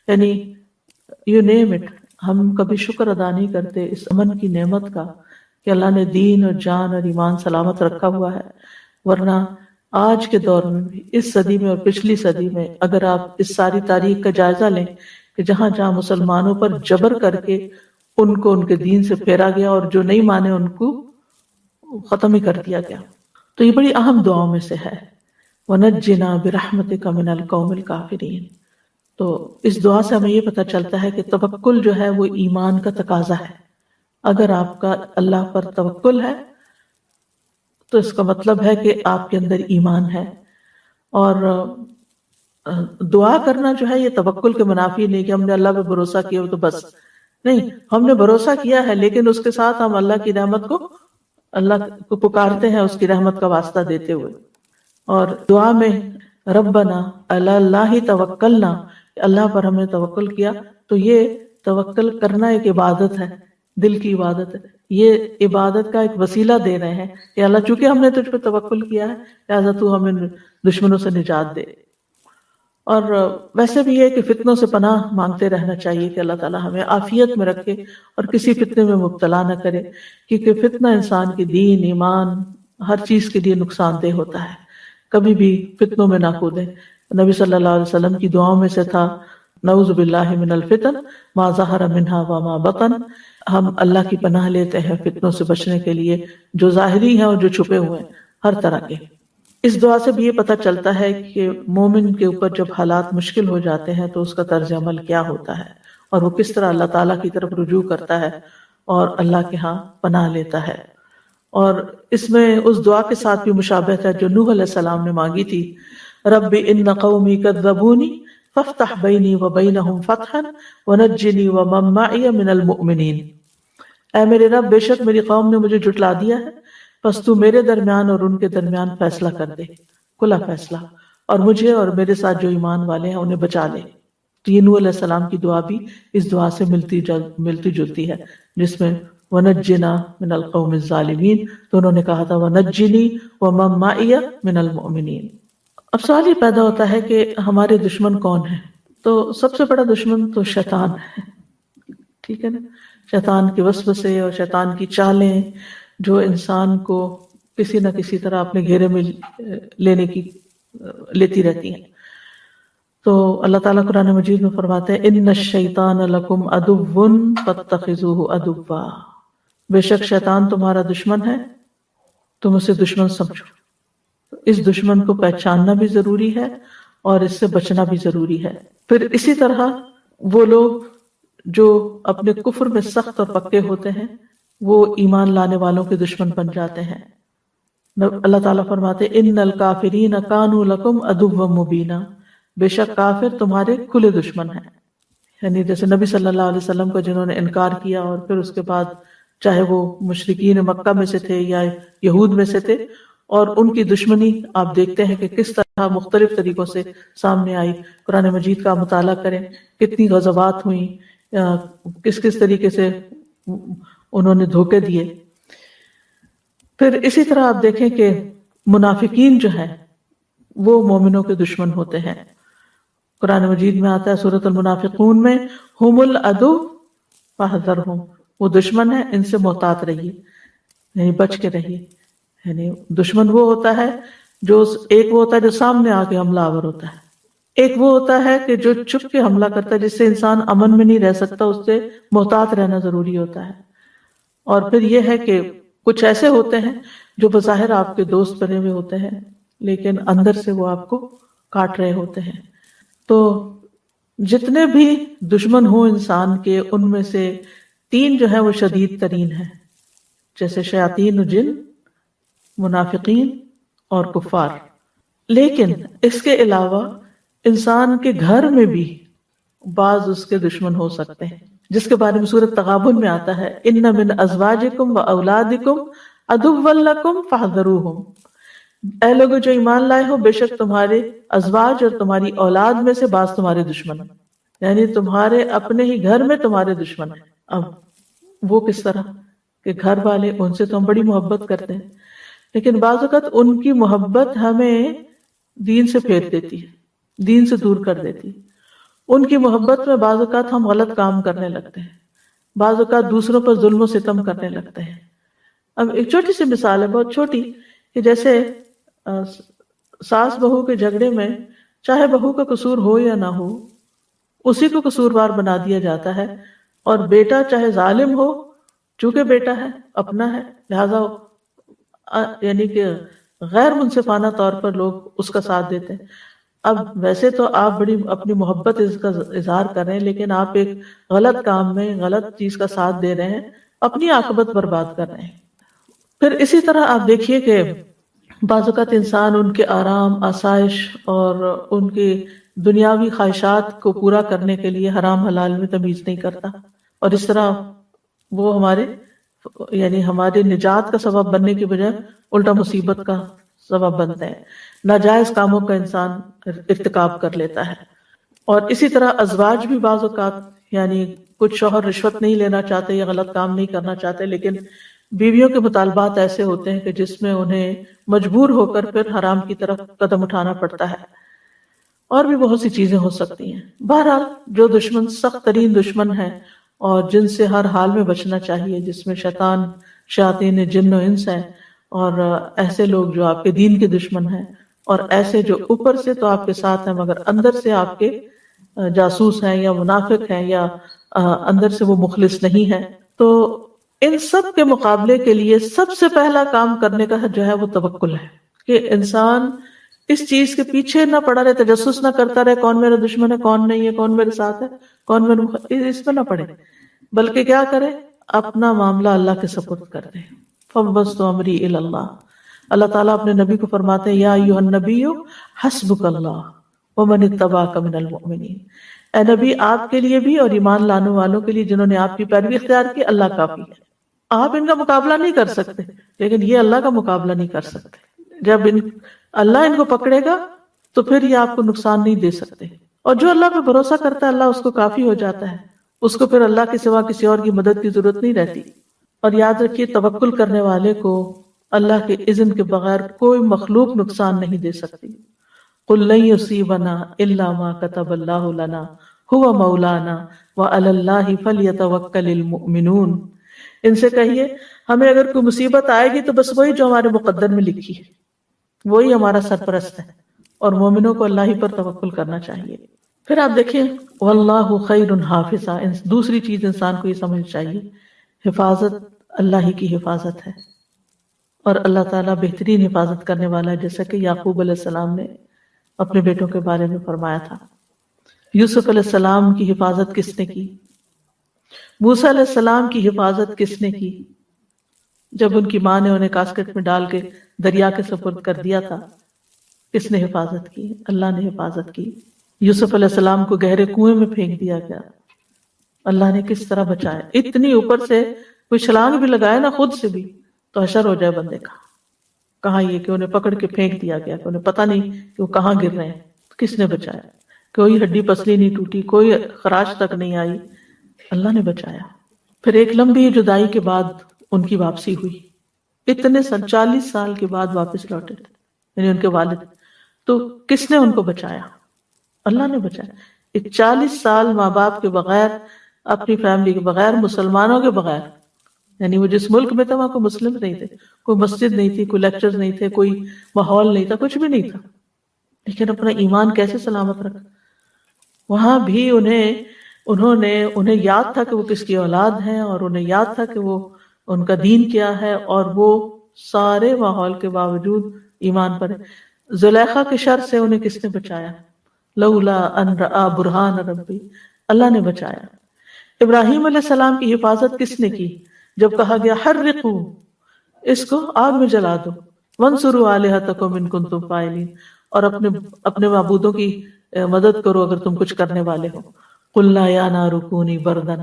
یعنی یو نیم اٹ، ہم کبھی شکر ادا نہیں کرتے اس امن کی نعمت کا کہ اللہ نے دین اور جان اور ایمان سلامت رکھا ہوا ہے۔ ورنہ آج کے دور میں بھی، اس صدی میں اور پچھلی صدی میں، اگر آپ اس ساری تاریخ کا جائزہ لیں کہ جہاں جہاں مسلمانوں پر جبر کر کے ان کو ان کے دین سے پھیرا گیا اور جو نہیں مانے ان کو ختم ہی کر دیا گیا، تو یہ بڑی اہم دعاؤں میں سے ہے، وَنَجِّنَا بِرَحْمَتِكَ مِنَ الْقَوْمِ الْكَافِرِينَ۔ تو اس دعا سے ہمیں یہ پتہ چلتا ہے کہ توکل جو ہے وہ ایمان کا تقاضا ہے۔ اگر آپ کا اللہ پر توکل ہے تو اس کا مطلب ہے کہ آپ کے اندر ایمان ہے، اور دعا کرنا جو ہے یہ توکل کے منافی نہیں کہ ہم نے اللہ پہ بھروسہ کیا تو بس، نہیں، ہم نے بھروسہ کیا ہے لیکن اس کے ساتھ ہم اللہ کی رحمت کو، اللہ کو پکارتے ہیں اس کی رحمت کا واسطہ دیتے ہوئے۔ اور دعا میں ربنا علی اللہ توکلنا، اللہ پر ہم نے توکل کیا، تو یہ توکل کرنا ایک عبادت ہے، دل کی عبادت ہے، یہ عبادت کا ایک وسیلہ دے رہے ہیں کہ اللہ چونکہ ہم نے تجھ پہ توکل کیا ہے لہٰذا تو ہمیں دشمنوں سے نجات دے۔ اور ویسے بھی یہ کہ فتنوں سے پناہ مانگتے رہنا چاہیے کہ اللہ تعالیٰ ہمیں عافیت میں رکھے اور کسی فتنے میں مبتلا نہ کرے، کیونکہ فتنہ انسان کے دین، ایمان، ہر چیز کے لیے نقصان دہ ہوتا ہے۔ کبھی بھی فتنوں میں نہ کودیں۔ نبی صلی اللہ علیہ وسلم کی دعاؤں میں سے تھا نعوذ باللہ من الفتن ما ظہر منہا وما بطن، ہم اللہ کی پناہ لیتے ہیں فتنوں سے بچنے کے لیے، جو ظاہری ہیں اور جو چھپے ہوئے ہیں، ہر طرح کے۔ اس دعا سے بھی یہ پتہ چلتا ہے کہ مومن کے اوپر جب حالات مشکل ہو جاتے ہیں تو اس کا طرز عمل کیا ہوتا ہے، اور وہ کس طرح اللہ تعالیٰ کی طرف رجوع کرتا ہے اور اللہ کے ہاں پناہ لیتا ہے۔ اور اس میں اس دعا کے ساتھ بھی مشابہت ہے جو نوح علیہ السلام نے مانگی تھی، رب ان قومی کذبونی فافتح بینی وبینہم فتحا ونجنی ومن معی من المؤمنین۔ اے میرے رب، بے شک میری قوم نے مجھے جھٹلا دیا ہے، پس تو میرے درمیان اور ان کے درمیان فیصلہ کر دے، کھلا فیصلہ، اور مجھے اور میرے ساتھ جو ایمان والے ہیں انہیں بچا لے۔ تو یہ نوح علیہ السلام کی دعا بھی اس دعا سے ملتی جلتی ہے، جس میں وَنَجِّنَا مِنَ الْقَوْمِ الظَّالِمِينَ، تو انہوں نے کہا تھا وَنَجِّنِي وَمَن مَّعِيَ مِنَ الْمُؤْمِنِينَ۔ اب سوال یہ پیدا ہوتا ہے کہ ہمارے دشمن کون ہیں؟ تو سب سے بڑا دشمن تو شیطان ہے، ٹھیک ہے نا؟ شیطان کے وسوسے اور شیطان کی چالیں جو انسان کو کسی نہ کسی طرح اپنے گھیرے میں لیتی رہتی ہیں۔ تو اللہ تعالیٰ قرآن مجید میں فرماتے ہیں ان الشیطان لکم عدو فاتخذوہ عدوا، بے شک شیطان تمہارا دشمن ہے، تم اسے دشمن سمجھو۔ اس دشمن کو پہچاننا بھی ضروری ہے اور اس سے بچنا بھی ضروری ہے۔ پھر اسی طرح وہ لوگ جو اپنے کفر میں سخت اور پکے ہوتے ہیں وہ ایمان لانے والوں کے دشمن بن جاتے ہیں۔ اللہ تعالیٰ فرماتے ان الکافرین کانوا لکم عدوا مبینا، بے شک کافر تمہارے کھلے دشمن ہیں۔ یعنی جیسے نبی صلی اللہ علیہ وسلم کا جنہوں نے انکار کیا اور پھر اس کے بعد چاہے وہ مشرکین مکہ میں سے تھے یا یہود میں سے تھے، اور ان کی دشمنی آپ دیکھتے ہیں کہ کس طرح مختلف طریقوں سے سامنے آئی۔ قرآن مجید کا مطالعہ کریں، کتنی غزوات ہوئیں، کس کس طریقے سے انہوں نے دھوکے دیے۔ پھر اسی طرح آپ دیکھیں کہ منافقین جو ہیں وہ مومنوں کے دشمن ہوتے ہیں۔ قرآن مجید میں آتا ہے سورۃ المنافقون میں ہم العدو فاحذرہم، وہ دشمن ہے، ان سے محتاط رہیے، یعنی بچ کے رہیے۔ یعنی دشمن وہ ہوتا ہے جو ایک وہ ہوتا ہے جو سامنے آ کے حملہ آور ہوتا ہے، ایک وہ ہوتا ہے کہ جو چھپ کے حملہ کرتا ہے، جس سے انسان امن میں نہیں رہ سکتا، اس سے محتاط رہنا ضروری ہوتا ہے۔ اور پھر یہ ہے کہ کچھ ایسے ہوتے ہیں جو بظاہر آپ کے دوست بنے ہوئے ہوتے ہیں لیکن اندر سے وہ آپ کو کاٹ رہے ہوتے ہیں۔ تو جتنے بھی دشمن ہوں انسان کے، ان میں سے 3 جو ہیں وہ شدید ترین ہیں، جیسے شیاطین جن، منافقین اور کفار۔ لیکن اس کے علاوہ انسان کے گھر میں بھی بعض اس کے دشمن ہو سکتے ہیں، جس کے بارے میں سورۃ تغابن میں آتا ہے ان من ازواجکم و اولادکم عدوا لکم فاحذروہم، اے لوگوں جو ایمان لائے ہو، بے شک تمہارے ازواج اور تمہاری اولاد میں سے بعض تمہارے دشمن ہیں، یعنی تمہارے اپنے ہی گھر میں تمہارے دشمن ہیں۔ اب وہ کس طرح کہ گھر والے، ان سے تو ہم بڑی محبت کرتے ہیں، لیکن بعض اوقات ان کی محبت ہمیں دین سے پھیر دیتی ہے، دین سے دور کر دیتی ہے۔ ان کی محبت میں بعض اوقات ہم غلط کام کرنے لگتے ہیں، بعض اوقات دوسروں پر ظلم و ستم کرنے لگتے ہیں۔ اب ایک چھوٹی سی مثال ہے، بہت چھوٹی، کہ جیسے ساس بہو کے جھگڑے میں چاہے بہو کا قصور ہو یا نہ ہو، اسی کو قصوروار بنا دیا جاتا ہے، اور بیٹا چاہے ظالم ہو، چونکہ بیٹا ہے، اپنا ہے، لہذا یعنی کہ غیر منصفانہ طور پر لوگ اس کا ساتھ دیتے ہیں۔ اب ویسے تو آپ بڑی اپنی محبت اس کا اظہار کر رہے ہیں، لیکن آپ ایک غلط کام میں غلط چیز کا ساتھ دے رہے ہیں، اپنی عاقبت برباد کر رہے ہیں۔ پھر اسی طرح آپ دیکھیے کہ بعض اوقات انسان ان کے آرام، آسائش اور ان کی دنیاوی خواہشات کو پورا کرنے کے لیے حرام حلال میں تمیز نہیں کرتا، اور اس طرح وہ ہمارے نجات کا سبب بننے کی بجائے الٹا مصیبت کا سبب بنتے ہیں، ناجائز کاموں کا انسان ارتکاب کر لیتا ہے۔ اور اسی طرح ازواج بھی بعض اوقات یعنی کچھ شوہر رشوت نہیں لینا چاہتے یا غلط کام نہیں کرنا چاہتے، لیکن بیویوں کے مطالبات ایسے ہوتے ہیں کہ جس میں انہیں مجبور ہو کر پھر حرام کی طرف قدم اٹھانا پڑتا ہے، اور بھی بہت سی چیزیں ہو سکتی ہیں۔ بہرحال جو دشمن سخت ترین دشمن ہیں اور جن سے ہر حال میں بچنا چاہیے، جس میں شیاطین جن و انس ہیں، اور ایسے لوگ جو آپ کے دین کے دشمن ہیں، اور ایسے جو اوپر سے تو آپ کے ساتھ ہیں مگر اندر سے آپ کے جاسوس ہیں یا منافق ہیں یا اندر سے وہ مخلص نہیں ہے، تو ان سب کے مقابلے کے لیے سب سے پہلا کام کرنے کا جو ہے وہ توکل ہے، کہ انسان اس چیز کے پیچھے نہ پڑا رہے، تجسس نہ کرتا رہے کون میرا دشمن ہے، کون نہیں ہے، کون میرے ساتھ ہے، کون میرے اس میں نہ پڑے، بلکہ کیا کرے، اپنا معاملہ اللہ کے سپرد کر دے۔ فَوَّضْتُ أَمْرِي إِلَى اللَّهِ، اللہ تعالیٰ اپنے نبی کو فرماتے ہیں یا ایھا النبی حسبک اللہ ومن اتبعک من المؤمنین، اے نبی آپ کے لیے بھی اور ایمان لانے والوں کے لیے جنہوں نے آپ کی پیروی اختیار کی، اللہ کافی ہے۔ آپ ان کا مقابلہ نہیں کر سکتے، لیکن یہ اللہ کا مقابلہ نہیں کر سکتے۔ جب اللہ ان کو پکڑے گا تو پھر یہ آپ کو نقصان نہیں دے سکتے، اور جو اللہ پہ بھروسہ کرتا ہے اللہ اس کو کافی ہو جاتا ہے، اس کو پھر اللہ کے سوا کسی اور کی مدد کی ضرورت نہیں رہتی۔ اور یاد رکھیے توکل کرنے والے کو اللہ کے اذن کے بغیر کوئی مخلوق نقصان نہیں دے سکتی۔ قُل لَن يُصِيبَنَا إِلَّا مَا كَتَبَ اللَّهُ لَنَا هُوَ مَوْلَانَا وَعَلَى اللَّهِ فَلْيَتَوَكَّلِ الْمُؤْمِنُونَ، ان سے کہیے ہمیں اگر کوئی مصیبت آئے گی تو بس وہی جو ہمارے مقدر میں لکھی ہے، وہی ہمارا سرپرست ہے، اور مومنوں کو اللہ ہی پر توکل کرنا چاہیے۔ پھر آپ دیکھیں واللہ خیر حافظا، دوسری چیز انسان کو یہ سمجھ چاہیے، حفاظت اللہ ہی کی حفاظت ہے، اور اللہ تعالیٰ بہترین حفاظت کرنے والا ہے، جیسا کہ یعقوب علیہ السلام نے اپنے بیٹوں کے بارے میں فرمایا تھا۔ یوسف علیہ السلام کی حفاظت کس نے کی؟ موسیٰ علیہ السلام کی حفاظت کس نے کی؟ جب ان کی ماں نے انہیں کاسکٹ میں ڈال کے دریا کے سپرد کر دیا تھا، کس نے حفاظت کی؟ اللہ نے حفاظت کی۔ یوسف علیہ السلام کو گہرے کنویں میں پھینک دیا گیا، اللہ نے کس طرح بچایا؟ اتنی اوپر سے کوئی چھلانگ بھی لگائے نا خود سے بھی تو حشر ہو جائے بندے کا۔ کہاں یہ کہ انہیں پکڑ کے پھینک دیا گیا کہ انہیں پتہ نہیں کہ وہ کہاں گر رہے ہیں، کس نے بچایا؟ کوئی ہڈی پسلی نہیں ٹوٹی، کوئی خراش تک نہیں آئی، اللہ نے بچایا۔ پھر ایک لمبی جدائی کے بعد ان کی واپسی ہوئی، اتنے 40 سال کے بعد واپس لوٹے تھے، یعنی ان کے والد، تو کس نے ان کو بچایا؟ اللہ نے بچایا۔ 40 سال ماں باپ کے بغیر، اپنی فیملی کے بغیر، مسلمانوں کے بغیر، یعنی وہ جس ملک میں تھے وہاں کوئی مسلم نہیں تھے، کوئی مسجد نہیں تھی، کوئی لیکچرز نہیں تھے، کوئی ماحول نہیں تھا، کچھ بھی نہیں تھا، لیکن اپنا ایمان کیسے سلامت رکھا۔ وہاں بھی انہیں یاد تھا کہ وہ کس کی اولاد ہیں، اور انہیں یاد تھا کہ وہ ان کا دین کیا ہے، اور وہ سارے ماحول کے باوجود ایمان پر ہے۔ زلیخا کے شر سے انہیں کس نے بچایا؟ لولا ان رأى برہان ربی، اللہ نے بچایا۔ ابراہیم علیہ السلام کی حفاظت کس نے کی؟ جب کہا گیا حرقوا، اس کو آگ میں جلا دو، وانصروا آلہتکم ان کنتم فاعلین، اور اپنے معبودوں کی مدد کرو اگر تم کچھ کرنے والے ہو۔ قلنا یا نار کونی بردا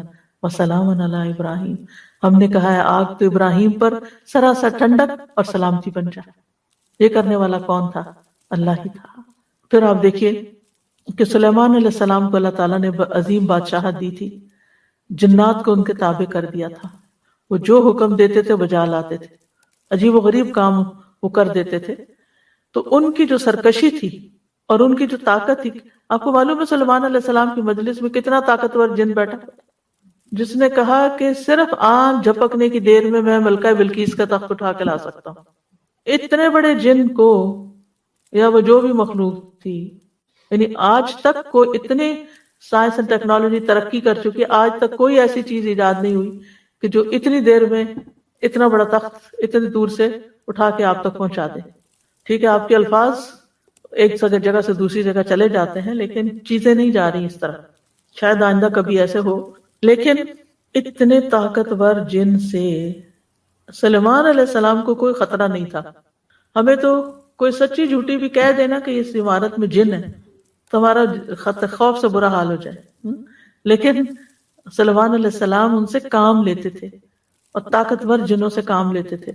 وسلاما علی ابراہیم، ہم نے کہا ہے آگ تو ابراہیم پر سراسر ٹھنڈک اور سلامتی بن جائے۔ یہ کرنے والا کون تھا؟ اللہ ہی تھا۔ پھر آپ دیکھیے کہ سلیمان علیہ السلام کو اللہ تعالیٰ نے عظیم بادشاہت دی تھی، جنات کو ان کے تابع کر دیا تھا، وہ جو حکم دیتے تھے بجا لاتے تھے، عجیب و غریب کام وہ کر دیتے تھے۔ تو ان کی جو سرکشی تھی اور ان کی جو طاقت تھی، آپ کو معلوم ہے سلیمان علیہ السلام کی مجلس میں کتنا طاقتور جن بیٹھا، جس نے کہا کہ صرف آنکھ جھپکنے کی دیر میں میں ملکہ بلقیس کا تخت اٹھا کے لا سکتا ہوں۔ اتنے بڑے جن کو، یا وہ جو بھی مخلوق تھی، یعنی آج تک کوئی اتنے سائنس اور ٹیکنالوجی ترقی کر چکی، آج تک کوئی ایسی چیز ایجاد نہیں ہوئی کہ جو اتنی دیر میں اتنا بڑا تخت اتنی دور سے اٹھا کے آپ تک پہنچا دے۔ ٹھیک ہے، آپ کے الفاظ ایک جگہ سے دوسری جگہ چلے جاتے ہیں، لیکن چیزیں نہیں جا رہی اس طرح، شاید آئندہ کبھی ایسے ہو۔ لیکن اتنے طاقتور جن سے سلیمان علیہ السلام کو کوئی خطرہ نہیں تھا۔ ہمیں تو کوئی سچی جھوٹی بھی کہہ دینا کہ اس عمارت میں جن ہے تو ہمارا خوف سے برا حال ہو جائے، لیکن سلیمان علیہ السلام ان سے کام لیتے تھے اور طاقتور جنوں سے کام لیتے تھے۔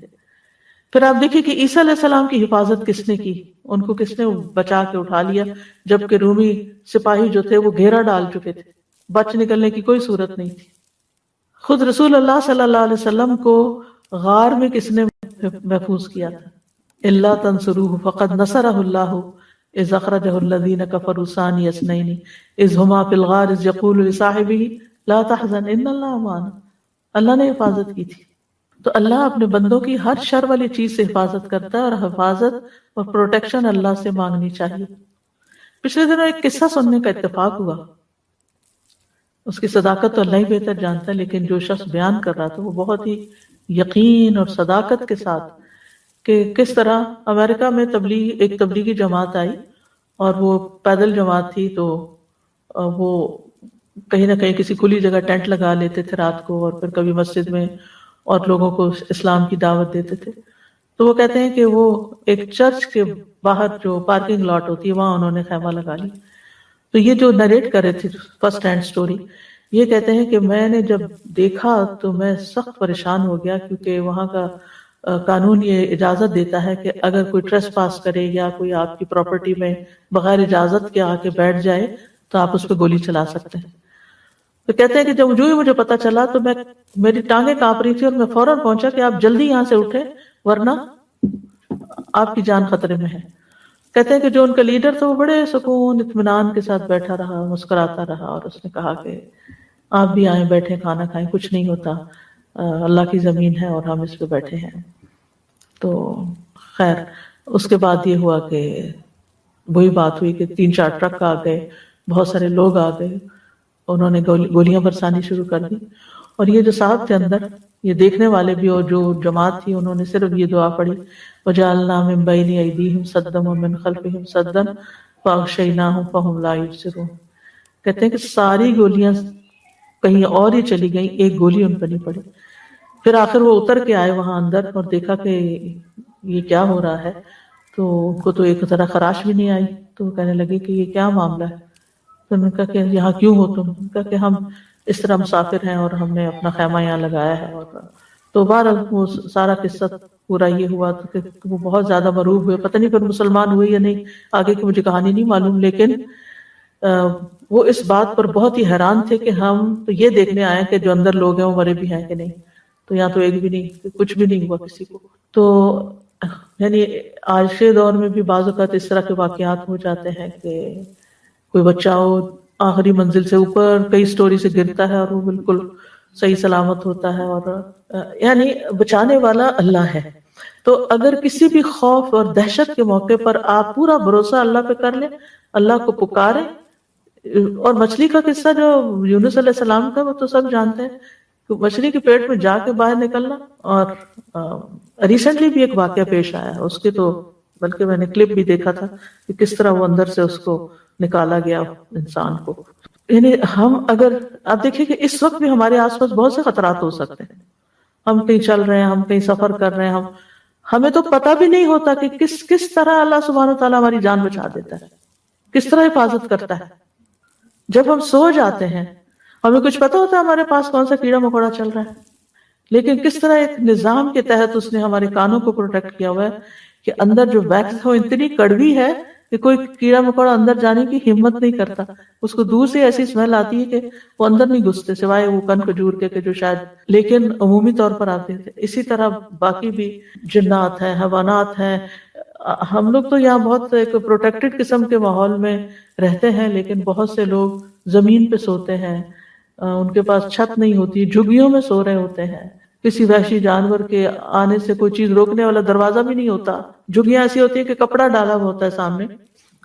پھر آپ دیکھیں کہ عیسیٰ علیہ السلام کی حفاظت کس نے کی؟ ان کو کس نے بچا کے اٹھا لیا جبکہ رومی سپاہی جو تھے وہ گھیرا ڈال چکے تھے، بچ نکلنے کی کوئی صورت نہیں تھی۔ خود رسول اللہ صلی اللہ علیہ وسلم کو غار میں کس نے محفوظ کیا تھا؟ الا تنصروه فقد نصرہ اللہ اذ اخرجہ الذین کفروا ثانی اثنین اذ ہما فی الغار اذ یقول لصاحبہ لا تحزن ان اللہ معنا، اللہ نے حفاظت کی تھی۔ تو اللہ اپنے بندوں کی ہر شر والی چیز سے حفاظت کرتا ہے، اور حفاظت اور پروٹیکشن اللہ سے مانگنی چاہیے۔ پچھلے دنوں ایک قصہ سننے کا اتفاق ہوا، اس کی صداقت تو اللہ ہی بہتر جانتا ہے، لیکن جو شخص بیان کر رہا تھا وہ بہت ہی یقین اور صداقت کے ساتھ کہ کس طرح امریکہ میں ایک تبلیغی جماعت آئی، اور وہ پیدل جماعت تھی، تو وہ کہیں نہ کہیں کسی کھلی جگہ ٹینٹ لگا لیتے تھے رات کو، اور پھر کبھی مسجد میں اور لوگوں کو اسلام کی دعوت دیتے تھے۔ تو وہ کہتے ہیں کہ وہ ایک چرچ کے باہر جو پارکنگ لاٹ ہوتی ہے وہاں انہوں نے خیمہ لگا لی۔ تو یہ جو نریٹ کر رہے تھے فرسٹ ہینڈ سٹوری، یہ کہتے ہیں کہ میں نے جب دیکھا تو میں سخت پریشان ہو گیا، کیونکہ وہاں کا قانون یہ اجازت دیتا ہے کہ اگر کوئی ٹریس پاس کرے یا کوئی آپ کی پراپرٹی میں بغیر اجازت کے آ کے بیٹھ جائے تو آپ اس پہ گولی چلا سکتے ہیں۔ تو کہتے ہیں کہ جب جو ہی مجھے پتا چلا تو میری ٹانگیں کانپ رہی تھی، اور میں فوراً پہنچا کہ آپ جلدی یہاں سے اٹھے ورنہ آپ کی جان خطرے میں ہے۔ کہتے ہیں کہ جو ان کا لیڈر تھا وہ بڑے سکون اطمینان کے ساتھ بیٹھا رہا، مسکراتا رہا، اور اس نے کہا کہ آپ بھی آئیں، بیٹھیں، کھانا کھائیں، کچھ نہیں ہوتا، اللہ کی زمین ہے اور ہم اس پہ بیٹھے ہیں۔ تو خیر اس کے بعد یہ ہوا کہ وہی بات ہوئی کہ 3-4 ٹرک آ گئے، بہت سارے لوگ آ گئے، انہوں نے گولیاں برسانی شروع کر دی، اور یہ جو صاحب تھے اندر، یہ دیکھنے والے بھی اور جو جماعت تھی، انہوں نے صرف یہ دعا پڑھی، وَجَعَلْنَا مِن بَيْنِ أَيْدِيهِمْ سَدًّا وَمِن خَلْفِهِمْ سَدًّا فَأَغْشَيْنَاهُمْ فَهُمْ لَا يُبْصِرُونَ۔ کہتے ہیں کہ ساری گولیاں کہیں اور ہی چلی گئیں، ایک گولی ان پہ نہیں پڑی۔ پھر آخر وہ اتر کے آئے وہاں اندر اور دیکھا کہ یہ کیا ہو رہا ہے، تو ان کو تو ایک طرح خراش بھی نہیں آئی، تو وہ کہنے لگے کہ یہ کیا معاملہ ہے۔ تو انہوں نے کہا کہ یہاں کیوں ہو تم؟ انہوں نے کہا کہ ہم اس طرح مسافر ہیں اور ہم نے اپنا خیمہ یہاں لگایا ہے، اور تو بہرحال وہ سارا قصہ پورا یہ ہوا تو کہ وہ بہت زیادہ مرعوب ہوئے، پتہ نہیں پھر مسلمان ہوئے یا نہیں، آگے کی مجھے کہانی نہیں معلوم، لیکن وہ اس بات پر بہت ہی حیران تھے کہ ہم تو یہ دیکھنے آئے کہ جو اندر لوگ ہیں وہ مرے بھی ہیں کہ نہیں، تو یہاں تو ایک بھی نہیں، کچھ بھی نہیں ہوا کسی کو۔ تو یعنی آج کے دور میں بھی بعض اوقات اس طرح کے واقعات ہو جاتے ہیں کہ کوئی بچہ ہو آخری منزل سے اوپر کئی سٹوری سے گرتا ہے اور وہ بالکل صحیح سلامت ہوتا ہے، اور یعنی بچانے والا اللہ ہے۔ تو اگر کسی بھی خوف اور دہشت کے موقع پر آپ پورا بھروسہ اللہ پہ کر لیں، اللہ کو پکاریں۔ اور مچھلی کا قصہ جو یونس علیہ السلام کا، وہ تو سب جانتے ہیں کہ مچھلی کے پیٹ میں جا کے باہر نکلنا، اور ریسنٹلی بھی ایک واقعہ پیش آیا ہے اس کے، تو بلکہ میں نے کلپ بھی دیکھا تھا کہ کس طرح وہ اندر سے اس کو نکالا گیا انسان کو۔ یعنی ہم اگر آپ دیکھیں کہ اس وقت بھی ہمارے آس پاس بہت سے خطرات ہو سکتے ہیں، ہم کہیں چل رہے ہیں، ہم کہیں سفر کر رہے ہیں، ہمیں تو پتہ بھی نہیں ہوتا کہ کس طرح اللہ سبحانہ وتعالیٰ ہماری جان بچا دیتا ہے، کس طرح حفاظت کرتا ہے۔ جب ہم سو جاتے ہیں ہمیں کچھ پتہ ہوتا ہے ہمارے پاس کون سا کیڑا مکوڑا چل رہا ہے، لیکن کس طرح ایک نظام کے تحت اس نے ہمارے کانوں کو پروٹیکٹ کیا ہوا ہے کہ اندر جو ویکس ہے وہ اتنی کڑوی ہے کہ کوئی کیڑا مکوڑا اندر جانے کی ہمت نہیں کرتا، اس کو دور سے ایسی اسمیل آتی ہے کہ وہ اندر نہیں گھستے سوائے وہ کن کھجور کے جو شاید، لیکن عمومی طور پر آتے تھے۔ اسی طرح باقی بھی جنات ہیں، حیوانات ہیں۔ ہم لوگ تو یہاں بہت ایک پروٹیکٹڈ قسم کے ماحول میں رہتے ہیں، لیکن بہت سے لوگ زمین پہ سوتے ہیں، ان کے پاس چھت نہیں ہوتی، جھگیوں میں سو رہے ہوتے ہیں، کسی وحشی جانور کے آنے سے کوئی چیز روکنے والا دروازہ بھی نہیں ہوتا، جھگیاں ایسی ہوتی ہیں کہ کپڑا ڈالا ہوا ہوتا ہے سامنے،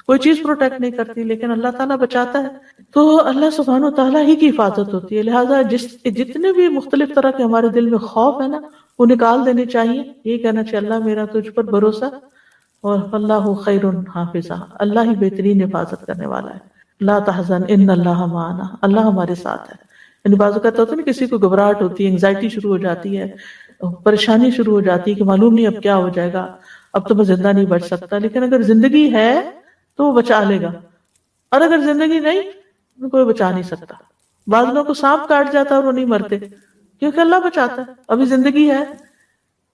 کوئی چیز پروٹیکٹ نہیں کرتی، لیکن اللہ تعالیٰ بچاتا ہے۔ تو اللہ سبحانہ وتعالیٰ ہی کی حفاظت ہوتی ہے، لہٰذا جتنے بھی مختلف طرح کے ہمارے دل میں خوف ہے نا، وہ نکال دینے چاہیے، یہی کہنا چاہیے اللہ میرا تجھ پر بھروسہ، اور اللہ خیر حافظہ، اللہ ہی بہترین حفاظت کرنے والا ہے۔ لا تحزن ان اللہ معنا، اللہ ہمارے ساتھ ہے۔ یعنی بعض اوقات ہوتا ہے نا کسی کو گھبراہٹ ہوتی ہے، انگزائٹی شروع ہو جاتی ہے، پریشانی شروع ہو جاتی ہے کہ معلوم نہیں اب کیا ہو جائے گا، اب تو میں زندہ نہیں بچ سکتا، لیکن اگر زندگی ہے تو وہ بچا لے گا، اور اگر زندگی نہیں تو کوئی بچا نہیں سکتا۔ بعض لوگوں کو سانپ کاٹ جاتا ہے اور وہ نہیں مرتے کیونکہ اللہ بچاتا ہے، ابھی زندگی ہے۔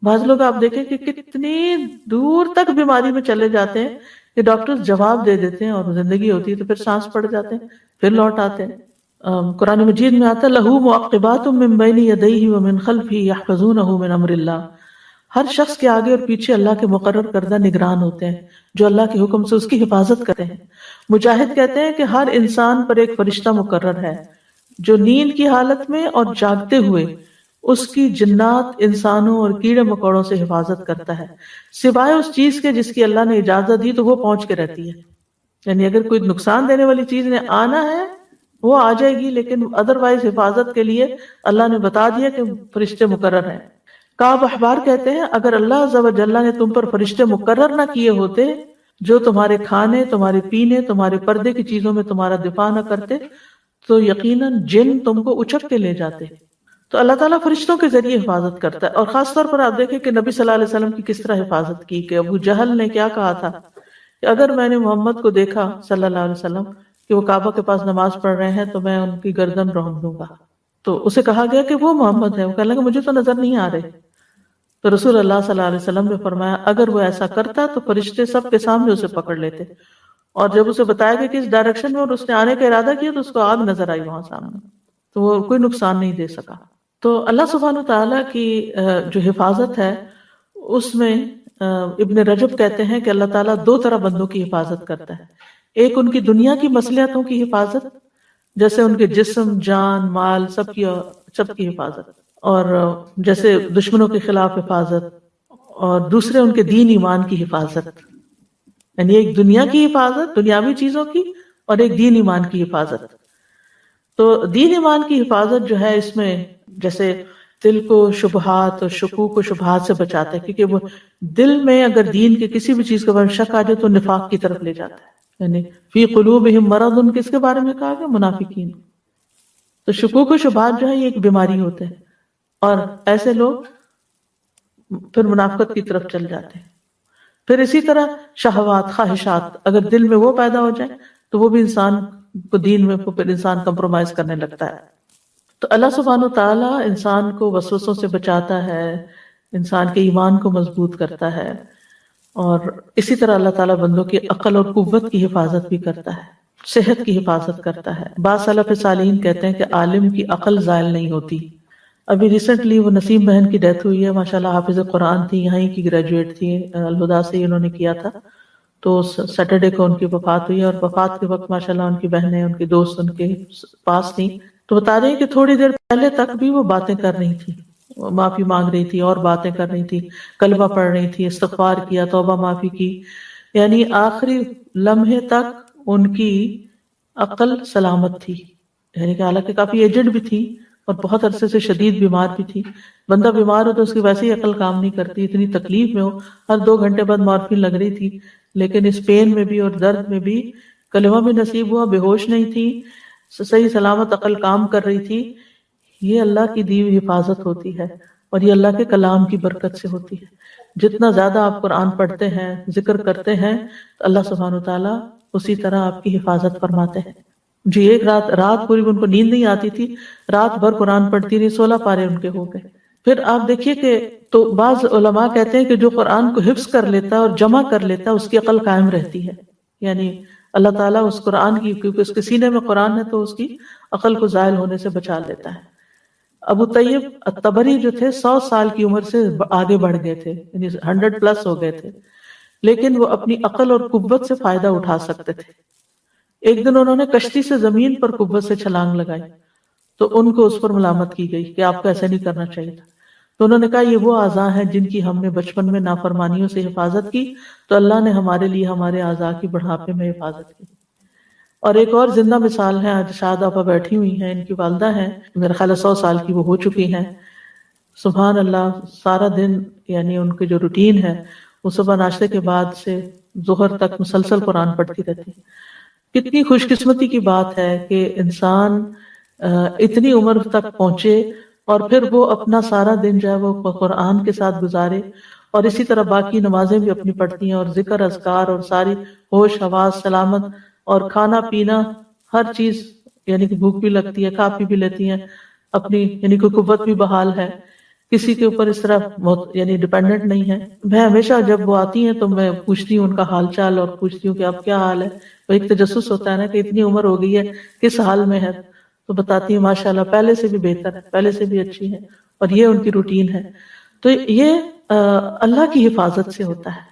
بعض لوگ آپ دیکھیں کہ کتنی دور تک بیماری میں چلے جاتے ہیں کہ ڈاکٹر جواب دے دیتے ہیں، اور زندگی ہوتی ہے تو پھر سانس پڑ جاتے ہیں، پھر لوٹ آتے ہیں۔ قرآن مجید میں آتا ہے لہو معقبات من بین یدیہ ومن خلفہ یحفظونہ من امر اللہ، ہر شخص کے آگے اور پیچھے اللہ کے مقرر کردہ نگران ہوتے ہیں جو اللہ کے حکم سے اس کی حفاظت کرتے ہیں۔ مجاہد کہتے ہیں کہ ہر انسان پر ایک فرشتہ مقرر ہے جو نیند کی حالت میں اور جاگتے ہوئے اس کی جنات، انسانوں اور کیڑے مکوڑوں سے حفاظت کرتا ہے، سوائے اس چیز کے جس کی اللہ نے اجازت دی تو وہ پہنچ کے رہتی ہے۔ یعنی اگر کوئی نقصان دینے والی چیز نے آنا ہے وہ آ جائے گی، لیکن ادروائز حفاظت کے لیے اللہ نے بتا دیا کہ فرشتے مقرر ہیں۔ کعب احبار کہتے ہیں اگر اللہ عز و جل نے تم پر فرشتے مقرر نہ کیے ہوتے جو تمہارے کھانے، تمہارے پینے، تمہارے پردے کی چیزوں میں تمہارا دفاع نہ کرتے تو یقیناً جن تم کو اچک کے لے جاتے۔ تو اللہ تعالیٰ فرشتوں کے ذریعے حفاظت کرتا ہے، اور خاص طور پر آپ دیکھیں کہ نبی صلی اللہ علیہ وسلم کی کس طرح حفاظت کی، کہ ابو جہل نے کیا کہا تھا کہ اگر میں نے محمد کو دیکھا صلی اللہ علیہ وسلم کہ وہ کعبہ کے پاس نماز پڑھ رہے ہیں تو میں ان کی گردن رون دوں گا۔ تو اسے کہا گیا کہ وہ محمد ہے، وہ کہنے لگا مجھے تو نظر نہیں آ رہے۔ تو رسول اللہ صلی اللہ علیہ وسلم نے فرمایا اگر وہ ایسا کرتا تو فرشتے سب کے سامنے اسے پکڑ لیتے، اور جب اسے بتایا کہ کس ڈائریکشن میں اور اس نے آنے کا ارادہ کیا تو اس کو آگ نظر آئی وہاں سامنے، تو وہ کوئی نقصان نہیں دے سکا۔ تو اللہ سبحانہ تعالیٰ کی جو حفاظت ہے اس میں ابن رجب کہتے ہیں کہ اللہ تعالیٰ دو طرح بندوں کی حفاظت کرتا ہے، ایک ان کی دنیا کی مصلحتوں کی حفاظت، جیسے ان کے جسم، جان، مال سب کی حفاظت، اور جیسے دشمنوں کے خلاف حفاظت، اور دوسرے ان کے دین ایمان کی حفاظت۔ یعنی ایک دنیا کی حفاظت دنیاوی چیزوں کی، اور ایک دین ایمان کی حفاظت. تو دین ایمان کی حفاظت جو ہے اس میں جیسے دل کو شبہات اور شکوک و شبہات سے بچاتا ہے، کیونکہ وہ دل میں اگر دین کے کسی بھی چیز کے بارے میں شک آ جائے تو نفاق کی طرف لے جاتا ہے. یعنی فی قلوبہم مرض، کس کے بارے میں کہا گیا؟ منافقین. تو شکوک و شبہات جو ہے یہ ایک بیماری ہوتے ہیں، اور ایسے لوگ پھر منافقت کی طرف چل جاتے ہیں. پھر اسی طرح شہوات، خواہشات اگر دل میں وہ پیدا ہو جائے تو وہ بھی انسان کو دین میں پھر انسان کمپرومائز کرنے لگتا ہے. تو اللہ سبحانہ و تعالیٰ انسان کو وسوسوں سے بچاتا ہے، انسان کے ایمان کو مضبوط کرتا ہے، اور اسی طرح اللہ تعالیٰ بندوں کی عقل اور قوت کی حفاظت بھی کرتا ہے، صحت کی حفاظت کرتا ہے. بعض سلف صالحین کہتے ہیں کہ عالم کی عقل زائل نہیں ہوتی. ابھی ریسنٹلی وہ نسیم بہن کی ڈیتھ ہوئی ہے، ماشاءاللہ حافظ قرآن تھی، یہاں کی گریجویٹ تھی، الہدا سے انہوں نے کیا تھا. تو سیٹرڈے کو ان کی وفات ہوئی، اور وفات کے وقت ماشاءاللہ ان کی بہنیں، ان کے دوست ان کے پاس تھیں. تو بتا رہے ہیں کہ تھوڑی دیر پہلے تک بھی وہ باتیں کر رہی تھی، معافی مانگ رہی تھی اور باتیں کر رہی تھی، کلمہ پڑھ رہی تھی، استغفار کیا، توبہ معافی کی. یعنی آخری لمحے تک ان کی عقل سلامت تھی. یعنی کہ حالانکہ کافی ایجڈ بھی تھی اور بہت عرصے سے شدید بیمار بھی تھی. بندہ بیمار ہو تو اس کی ویسے ہی عقل کام نہیں کرتی، اتنی تکلیف میں ہو، ہر 2 گھنٹے بعد مارفین لگ رہی تھی، لیکن اس پین میں بھی اور درد میں بھی کلمہ بھی نصیب ہوا، بے ہوش نہیں تھی، صحیح سلامت عقل کام کر رہی تھی. یہ اللہ کی دی ہوئی حفاظت ہوتی ہے، اور یہ اللہ کے کلام کی برکت سے ہوتی ہے. جتنا زیادہ آپ قرآن پڑھتے ہیں، ذکر کرتے ہیں، تو اللہ سبحانہ و تعالیٰ اسی طرح آپ کی حفاظت فرماتے ہیں. جی ایک رات پوری ان کو نیند نہیں آتی تھی، رات بھر قرآن پڑھتی رہی، 16 پارے ان کے ہو گئے. پھر آپ دیکھیے کہ تو بعض علماء کہتے ہیں کہ جو قرآن کو حفظ کر لیتا ہے اور جمع کر لیتا ہے اس کی عقل قائم رہتی ہے. یعنی اللہ تعالیٰ اس قرآن کی، کیونکہ اس کے سینے میں قرآن ہے تو اس کی عقل کو زائل ہونے سے بچا لیتا ہے. ابو طیب الطبری جو تھے 100 سال کی عمر سے آگے بڑھ گئے تھے، یعنی 100+ ہو گئے تھے، لیکن وہ اپنی عقل اور قوت سے فائدہ اٹھا سکتے تھے. ایک دن انہوں نے کشتی سے زمین پر قوت سے چھلانگ لگائی تو ان کو اس پر ملامت کی گئی کہ آپ کو ایسا نہیں کرنا چاہیے تھا. تو انہوں نے کہا یہ وہ اعضاء ہیں جن کی ہم نے بچپن میں نافرمانیوں سے حفاظت کی، تو اللہ نے ہمارے لیے ہمارے اعضاء کی بڑھاپے میں حفاظت کی. اور ایک اور زندہ مثال ہے، آج شاہد آپا بیٹھی ہوئی ہیں، ان کی والدہ ہیں، میرے خیال 100 سال کی وہ ہو چکی ہیں. سبحان اللہ، سارا دن یعنی ان کی جو روٹین ہے وہ صبح ناشتے کے بعد سے ظہر تک مسلسل قرآن پڑھتی رہتی. کتنی خوش قسمتی کی بات ہے کہ انسان اتنی عمر تک پہنچے اور پھر وہ اپنا سارا دن جو ہے وہ قرآن کے ساتھ گزارے، اور اسی طرح باقی نمازیں بھی اپنی پڑھتی ہیں، اور ذکر اذکار اور ساری ہوش حواس سلامت، اور کھانا پینا ہر چیز، یعنی کہ بھوک بھی لگتی ہے، کھا پی بھی لیتی ہیں اپنی، یعنی کوئی قوت بھی بحال ہے، کسی کے اوپر اس طرح یعنی ڈیپینڈنٹ نہیں ہے. میں ہمیشہ جب وہ آتی ہیں تو میں پوچھتی ہوں ان کا حال چال، اور پوچھتی ہوں کہ اب کیا حال ہے. وہ ایک تجسس ہوتا ہے نا کہ اتنی عمر ہو گئی ہے کس حال میں ہے، تو بتاتی ہیں ماشاءاللہ پہلے سے بھی بہتر ہے، پہلے سے بھی اچھی ہے، اور یہ ان کی روٹین ہے. تو یہ اللہ کی حفاظت سے ہوتا ہے.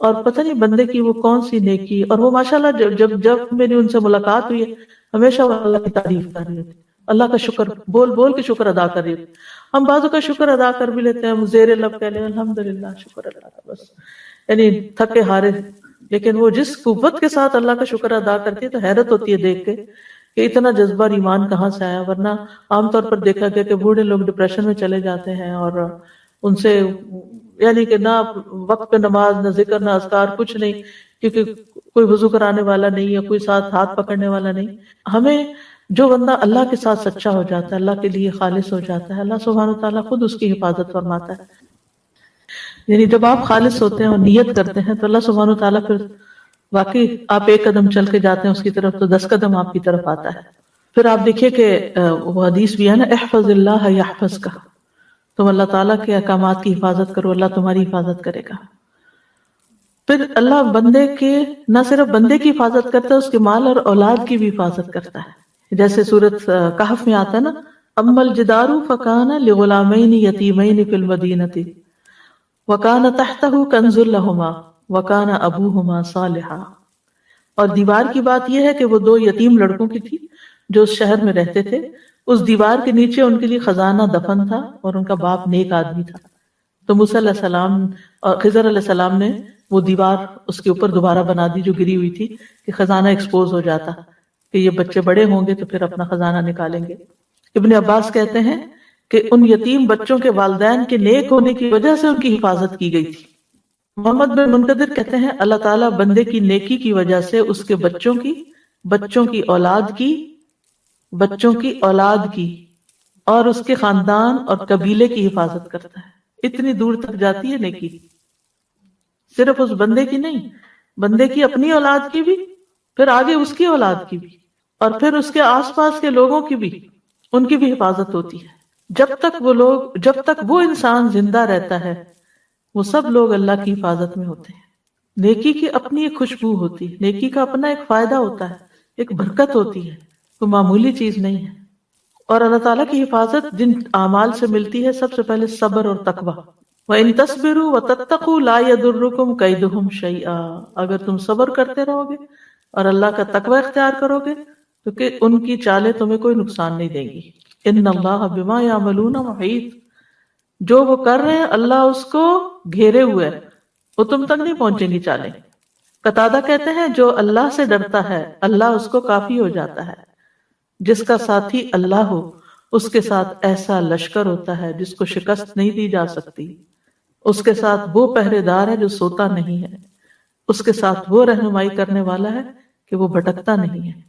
اور پتہ نہیں بندے کی وہ کون سی نیکی، اور وہ ماشاءاللہ جب میری ان سے ملاقات ہوئی ہے ہمیشہ وہ اللہ کی تعریف کر رہی ہوتی، اللہ کا شکر بول بول کے شکر ادا کر رہی ہوتی. ہم بعضوں کا شکر ادا کر بھی لیتے ہیں، ہم زیر لب کہہ لیں الحمدللہ شکر اللہ کا، بس یعنی تھکے ہارے. لیکن وہ جس قوت کے ساتھ اللہ کا شکر ادا کرتی ہے تو حیرت ہوتی ہے دیکھ کے کہ اتنا جذبہ اور ایمان کہاں سے آیا. ورنہ عام طور پر دیکھا گیا کہ بوڑھے لوگ ڈپریشن میں چلے جاتے ہیں، اور ان سے یعنی کہ نہ وقت پہ نماز، نہ ذکر، نہ اذکار، کچھ نہیں، کیونکہ کوئی وضو کرانے والا نہیں ہے، کوئی ساتھ ہاتھ پکڑنے والا نہیں. ہمیں جو بندہ اللہ کے ساتھ سچا ہو جاتا ہے، اللہ کے لیے خالص ہو جاتا ہے، اللہ سبحانہ وتعالیٰ خود اس کی حفاظت فرماتا ہے. یعنی جب آپ خالص ہوتے ہیں اور نیت کرتے ہیں تو اللہ سبحانہ وتعالیٰ پھر واقعی آپ 1 قدم چل کے جاتے ہیں اس کی طرف تو 10 قدم آپ کی طرف آتا ہے. پھر آپ دیکھیے کہ وہ حدیث بھی ہے نا، احفظ اللہ یحفظ کا، تم اللہ تعالیٰ کے احکامات کی حفاظت کرو، اللہ تمہاری حفاظت کرے گا. پھر اللہ بندے کے نہ صرف بندے کی حفاظت کرتا ہے، اس کے مال اور اولاد کی بھی حفاظت کرتا ہے. جیسے سورۃ کہف میں آتا ہے نا، اما الجدار فکان لغلامین یتیمین فی المدینۃ وکان تحتہ کنز لہما وکان ابوہما صالحا. اور دیوار کی بات یہ ہے کہ وہ 2 یتیم لڑکوں کی تھی جو اس شہر میں رہتے تھے. اس دیوار کے نیچے ان کے لیے خزانہ دفن تھا اور ان کا باپ نیک آدمی تھا. تو موسیٰ علیہ السلام اور خضر علیہ السلام نے وہ دیوار اس کے اوپر دوبارہ بنا دی جو گری ہوئی تھی کہ خزانہ ایکسپوز ہو جاتا. کہ یہ بچے بڑے ہوں گے تو پھر اپنا خزانہ نکالیں گے۔ ابن عباس کہتے ہیں کہ ان یتیم بچوں کے والدین کے نیک ہونے کی وجہ سے ان کی حفاظت کی گئی تھی۔ محمد بن منقدر کہتے ہیں اللہ تعالیٰ بندے کی نیکی کی وجہ سے اس کے بچوں کی، بچوں کی اولاد کی، بچوں کی اولاد کی اور اس کے خاندان اور قبیلے کی حفاظت کرتا ہے۔ اتنی دور تک جاتی ہے نیکی، صرف اس بندے کی نہیں، بندے کی اپنی اولاد کی بھی، پھر آگے اس کی اولاد کی بھی، اور پھر اس کے آس پاس کے لوگوں کی بھی، ان کی بھی حفاظت ہوتی ہے۔ جب تک وہ انسان زندہ رہتا ہے وہ سب لوگ اللہ کی حفاظت میں ہوتے ہیں۔ نیکی کی اپنی ایک خوشبو ہوتی ہے، نیکی کا اپنا ایک فائدہ ہوتا ہے، ایک برکت ہوتی ہے، کوئی معمولی چیز نہیں ہے۔ اور اللہ تعالیٰ کی حفاظت جن اعمال سے ملتی ہے، سب سے پہلے صبر اور تقوی۔ وَإِن تَصْبِرُوا وَتَتَّقُوا لَا يَضُرُّكُمْ كَيْدُهُمْ شَيْئًا، اگر تم صبر کرتے رہو گے اور اللہ کا تقوی اختیار کرو گے تو کہ ان کی چالیں تمہیں کوئی نقصان نہیں دیں گی۔ ان اللہ بما یعملون محیط، جو وہ کر رہے ہیں اللہ اس کو گھیرے ہوئے ہے، وہ تم تک نہیں پہنچیں گی چالیں۔ قتادہ کہتے ہیں جو اللہ سے ڈرتا ہے اللہ اس کو کافی ہو جاتا ہے، جس کا ساتھی اللہ ہو اس کے ساتھ ایسا لشکر ہوتا ہے جس کو شکست نہیں دی جا سکتی، اس کے ساتھ وہ پہرے دار ہے جو سوتا نہیں ہے، اس کے ساتھ وہ رہنمائی کرنے والا ہے کہ وہ بھٹکتا نہیں ہے۔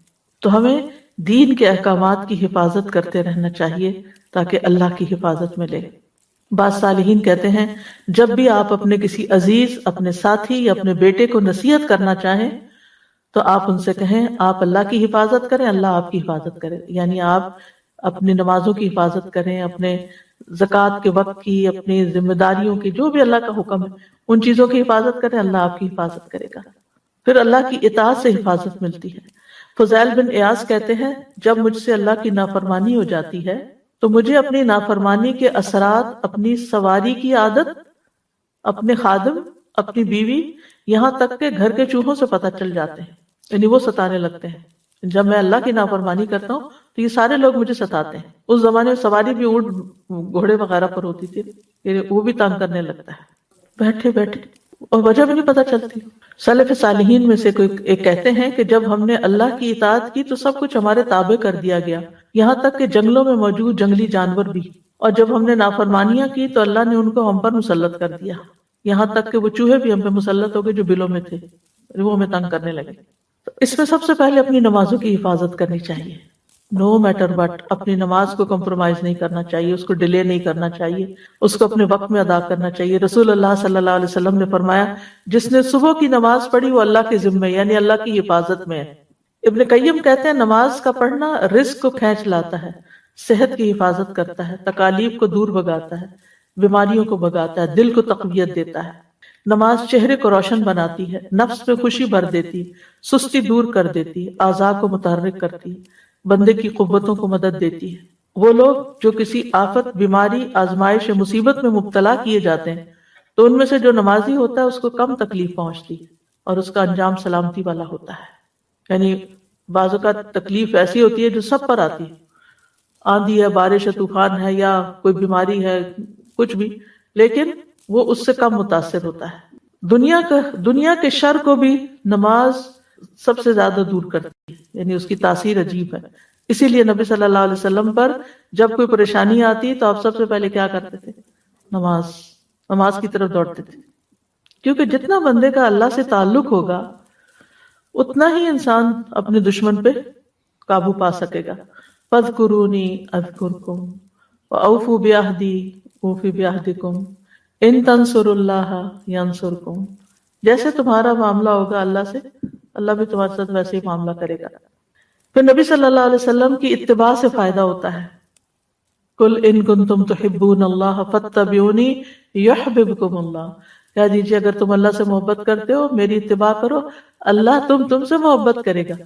تو ہمیں دین کے احکامات کی حفاظت کرتے رہنا چاہیے تاکہ اللہ کی حفاظت ملے۔ بعض صالحین کہتے ہیں جب بھی آپ اپنے کسی عزیز، اپنے ساتھی یا اپنے بیٹے کو نصیحت کرنا چاہیں تو آپ ان سے کہیں آپ اللہ کی حفاظت کریں، اللہ آپ کی حفاظت کرے، یعنی آپ اپنی نمازوں کی حفاظت کریں، اپنے زکوٰۃ کے وقت کی، اپنی ذمہ داریوں کی، جو بھی اللہ کا حکم ہے ان چیزوں کی حفاظت کریں، اللہ آپ کی حفاظت کرے گا۔ پھر اللہ کی اطاعت سے حفاظت ملتی ہے۔ فضیل بن ایاز کہتے ہیں جب مجھ سے اللہ کی نافرمانی ہو جاتی ہے تو مجھے اپنی نافرمانی کے اثرات، اپنی سواری کی عادت، اپنے خادم، اپنی بیوی، یہاں تک کہ گھر کے چوہوں سے پتہ چل جاتے ہیں، یعنی وہ ستانے لگتے ہیں۔ جب میں اللہ کی نافرمانی کرتا ہوں تو یہ سارے لوگ مجھے ستاتے ہیں۔ اس زمانے میں سواری بھی اونٹ گھوڑے وغیرہ پر ہوتی تھی، یعنی وہ بھی تنگ کرنے لگتا ہے بیٹھے بیٹھے، اور وجہ بھی نہیں پتہ چلتی۔ سلف صالحین میں سے کوئی ایک کہتے ہیں کہ جب ہم نے اللہ کی اطاعت کی تو سب کچھ ہمارے تابع کر دیا گیا، یہاں تک کہ جنگلوں میں موجود جنگلی جانور بھی، اور جب ہم نے نافرمانیاں کی تو اللہ نے ان کو ہم پر مسلط کر دیا، یہاں تک کہ وہ چوہے بھی ہم پہ مسلط ہو گئے جو بلوں میں تھے، وہ ہمیں تنگ کرنے لگے۔ تو اس میں سب سے پہلے اپنی نمازوں کی حفاظت کرنی چاہیے، نو میٹر وٹ، اپنی نماز کو کمپرومائز نہیں کرنا چاہیے، اس کو ڈیلے نہیں کرنا چاہیے، اس کو اپنے وقت میں ادا کرنا چاہیے۔ رسول اللہ صلی اللہ علیہ وسلم نے فرمایا جس نے صبح کی نماز پڑھی وہ اللہ کے ذمے، یعنی اللہ کی حفاظت میں ہے۔ ابن قیم کہتے ہیں نماز کا پڑھنا رزق کو کھینچ لاتا ہے، صحت کی حفاظت کرتا ہے، تکالیف کو دور بھگاتا ہے، بیماریوں کو بھگاتا ہے، دل کو تقویت دیتا ہے۔ نماز چہرے کو روشن بناتی ہے، نفس میں خوشی بھر دیتی، سستی دور کر دیتی، اعضاء کو متحرک کرتی، بندے کی قوتوں کو مدد دیتی ہے۔ وہ لوگ جو کسی آفت، بیماری، آزمائش یا مصیبت میں مبتلا کیے جاتے ہیں تو ان میں سے جو نمازی ہوتا ہے اس کو کم تکلیف پہنچتی اور اس کا انجام سلامتی والا ہوتا ہے۔ یعنی بعض اوقات تکلیف ایسی ہوتی ہے جو سب پر آتی ہے، آندھی ہے، بارش ہے، طوفان ہے، یا کوئی بیماری ہے، کچھ بھی، لیکن وہ اس سے کم متاثر ہوتا ہے۔ دنیا کے شر کو بھی نماز سب سے زیادہ دور کرتی ہے، یعنی اس کی تاثیر عجیب ہے۔ اسی لیے نبی صلی اللہ علیہ وسلم پر جب کوئی پریشانی آتی تو آپ سب سے پہلے کیا کرتے تھے؟ نماز کی طرف دوڑتے تھے، کیونکہ جتنا بندے کا اللہ سے تعلق ہوگا اتنا ہی انسان اپنے دشمن پہ قابو پا سکے گا۔ فَاذْكُرُونِي أَذْكُرْكُمْ وَأَوْفُوا بِعَهْدِي أُوفِ بِعَهْدِكُمْ إِن تَنصُرُوا اللَّهَ يَنصُرْكُمْ، جیسے تمہارا معاملہ ہوگا اللہ سے، اللہ بھی تمہارے ساتھ ویسے ہی معاملہ کرے گا۔ پھر نبی صلی اللہ علیہ وسلم کی اتباع سے فائدہ ہوتا ہے۔ قُلْ إِن كُنتُمْ تُحِبُّونَ اللَّهَ فَاتَّبِعُونِي يُحْبِبْكُمُ اللَّهُ، کہہ دیجیے اگر تم اللہ سے محبت کرتے ہو میری اتباع کرو، اللہ تم سے محبت کرے گا۔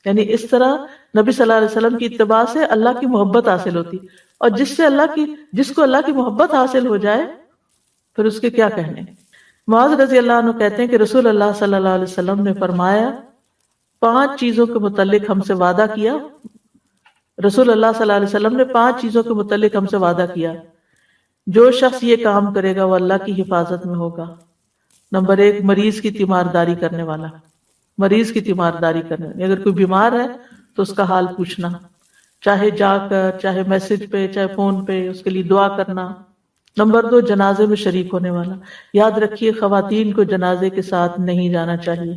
یعنی اس طرح نبی صلی اللہ علیہ وسلم کی اتباع سے اللہ کی محبت حاصل ہوتی، اور جس کو اللہ کی محبت حاصل ہو جائے پھر اس کے کیا کہنے۔ معاذ رضی اللہ عنہ کہتے ہیں کہ رسول اللہ صلی اللہ علیہ وسلم نے فرمایا 5 چیزوں کے متعلق ہم سے وعدہ کیا، رسول اللہ صلی اللہ علیہ وسلم نے 5 چیزوں کے متعلق ہم سے وعدہ کیا، جو شخص یہ کام کرے گا وہ اللہ کی حفاظت میں ہوگا۔ نمبر 1، مریض کی تیمارداری کرنے والا، مریض کی تیمارداری کرنے، اگر کوئی بیمار ہے تو اس کا حال پوچھنا، چاہے جا کر، چاہے میسج پہ، چاہے فون پہ، اس کے لیے دعا کرنا۔ نمبر 2، جنازے میں شریک ہونے والا۔ یاد رکھیے خواتین کو جنازے کے ساتھ نہیں جانا چاہیے۔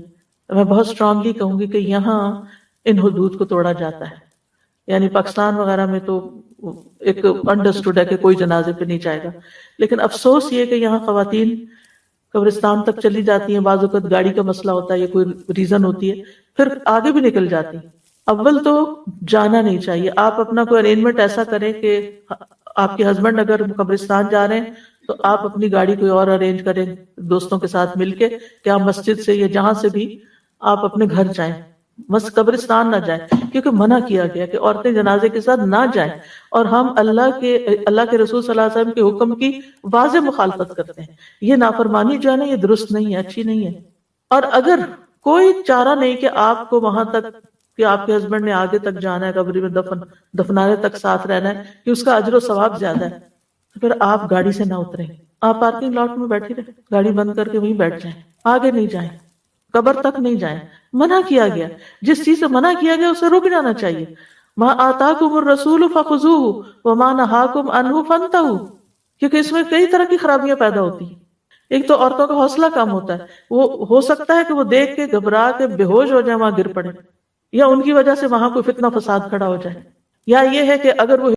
میں بہت اسٹرانگلی کہوں گی کہ یہاں ان حدود کو توڑا جاتا ہے، یعنی پاکستان وغیرہ میں تو ایک انڈرسٹوڈ ہے کہ کوئی جنازے پہ نہیں جائے گا، لیکن افسوس یہ کہ یہاں خواتین قبرستان تک چلی جاتی ہیں، بعض اوقات گاڑی کا مسئلہ ہوتا ہے یا کوئی ریزن ہوتی ہے، پھر آگے بھی نکل جاتی ہیں۔ اول تو جانا نہیں چاہیے۔ آپ اپنا کوئی ارینجمنٹ ایسا کریں کہ آپ کے ہسبینڈ اگر قبرستان جا رہے ہیں تو آپ اپنی گاڑی کوئی اور ارینج کریں دوستوں کے ساتھ مل کے، کہ آپ مسجد سے یا جہاں سے بھی آپ اپنے گھر جائیں، بس قبرستان نہ جائیں، کیونکہ منع کیا گیا کہ عورتیں جنازے کے ساتھ نہ جائیں، اور ہم اللہ کے رسول صلی اللہ علیہ وسلم کے حکم کی واضح مخالفت کرتے ہیں۔ یہ نافرمانی جو ہے نا، یہ درست نہیں ہے، اچھی نہیں ہے۔ اور اگر کوئی چارہ نہیں کہ آپ کو وہاں تک کہ آپ کے ہسبینڈ نے آگے تک جانا ہے، قبر میں دفنانے تک ساتھ رہنا ہے، کہ اس کا اجر و ثواب زیادہ ہے، تو پھر آپ گاڑی سے نہ اتریں، آپ پارکنگ لاٹ میں بیٹھے رہیں، گاڑی بند کر کے وہیں بیٹھ جائیں، آگے نہیں جائیں، قبر تک نہیں جائیں۔ منع کیا گیا، جس چیز سے منع کیا گیا اسے رک جانا چاہیے۔ ما آتاکم الرسول فخذوہ وما نہاکم عنہ فانتہوا، کیونکہ اس میں کئی طرح کی خرابیاں پیدا ہوتی ہیں۔ ایک تو عورتوں کا حوصلہ کم ہوتا ہے، وہ ہو سکتا ہے کہ وہ دیکھ کے گھبرا کے بے ہوش ہو جائیں، وہاں گر پڑے، یا ان کی وجہ سے وہاں کوئی فتنہ فساد کھڑا ہو جائے، یا یہ ہے کہ اگر وہ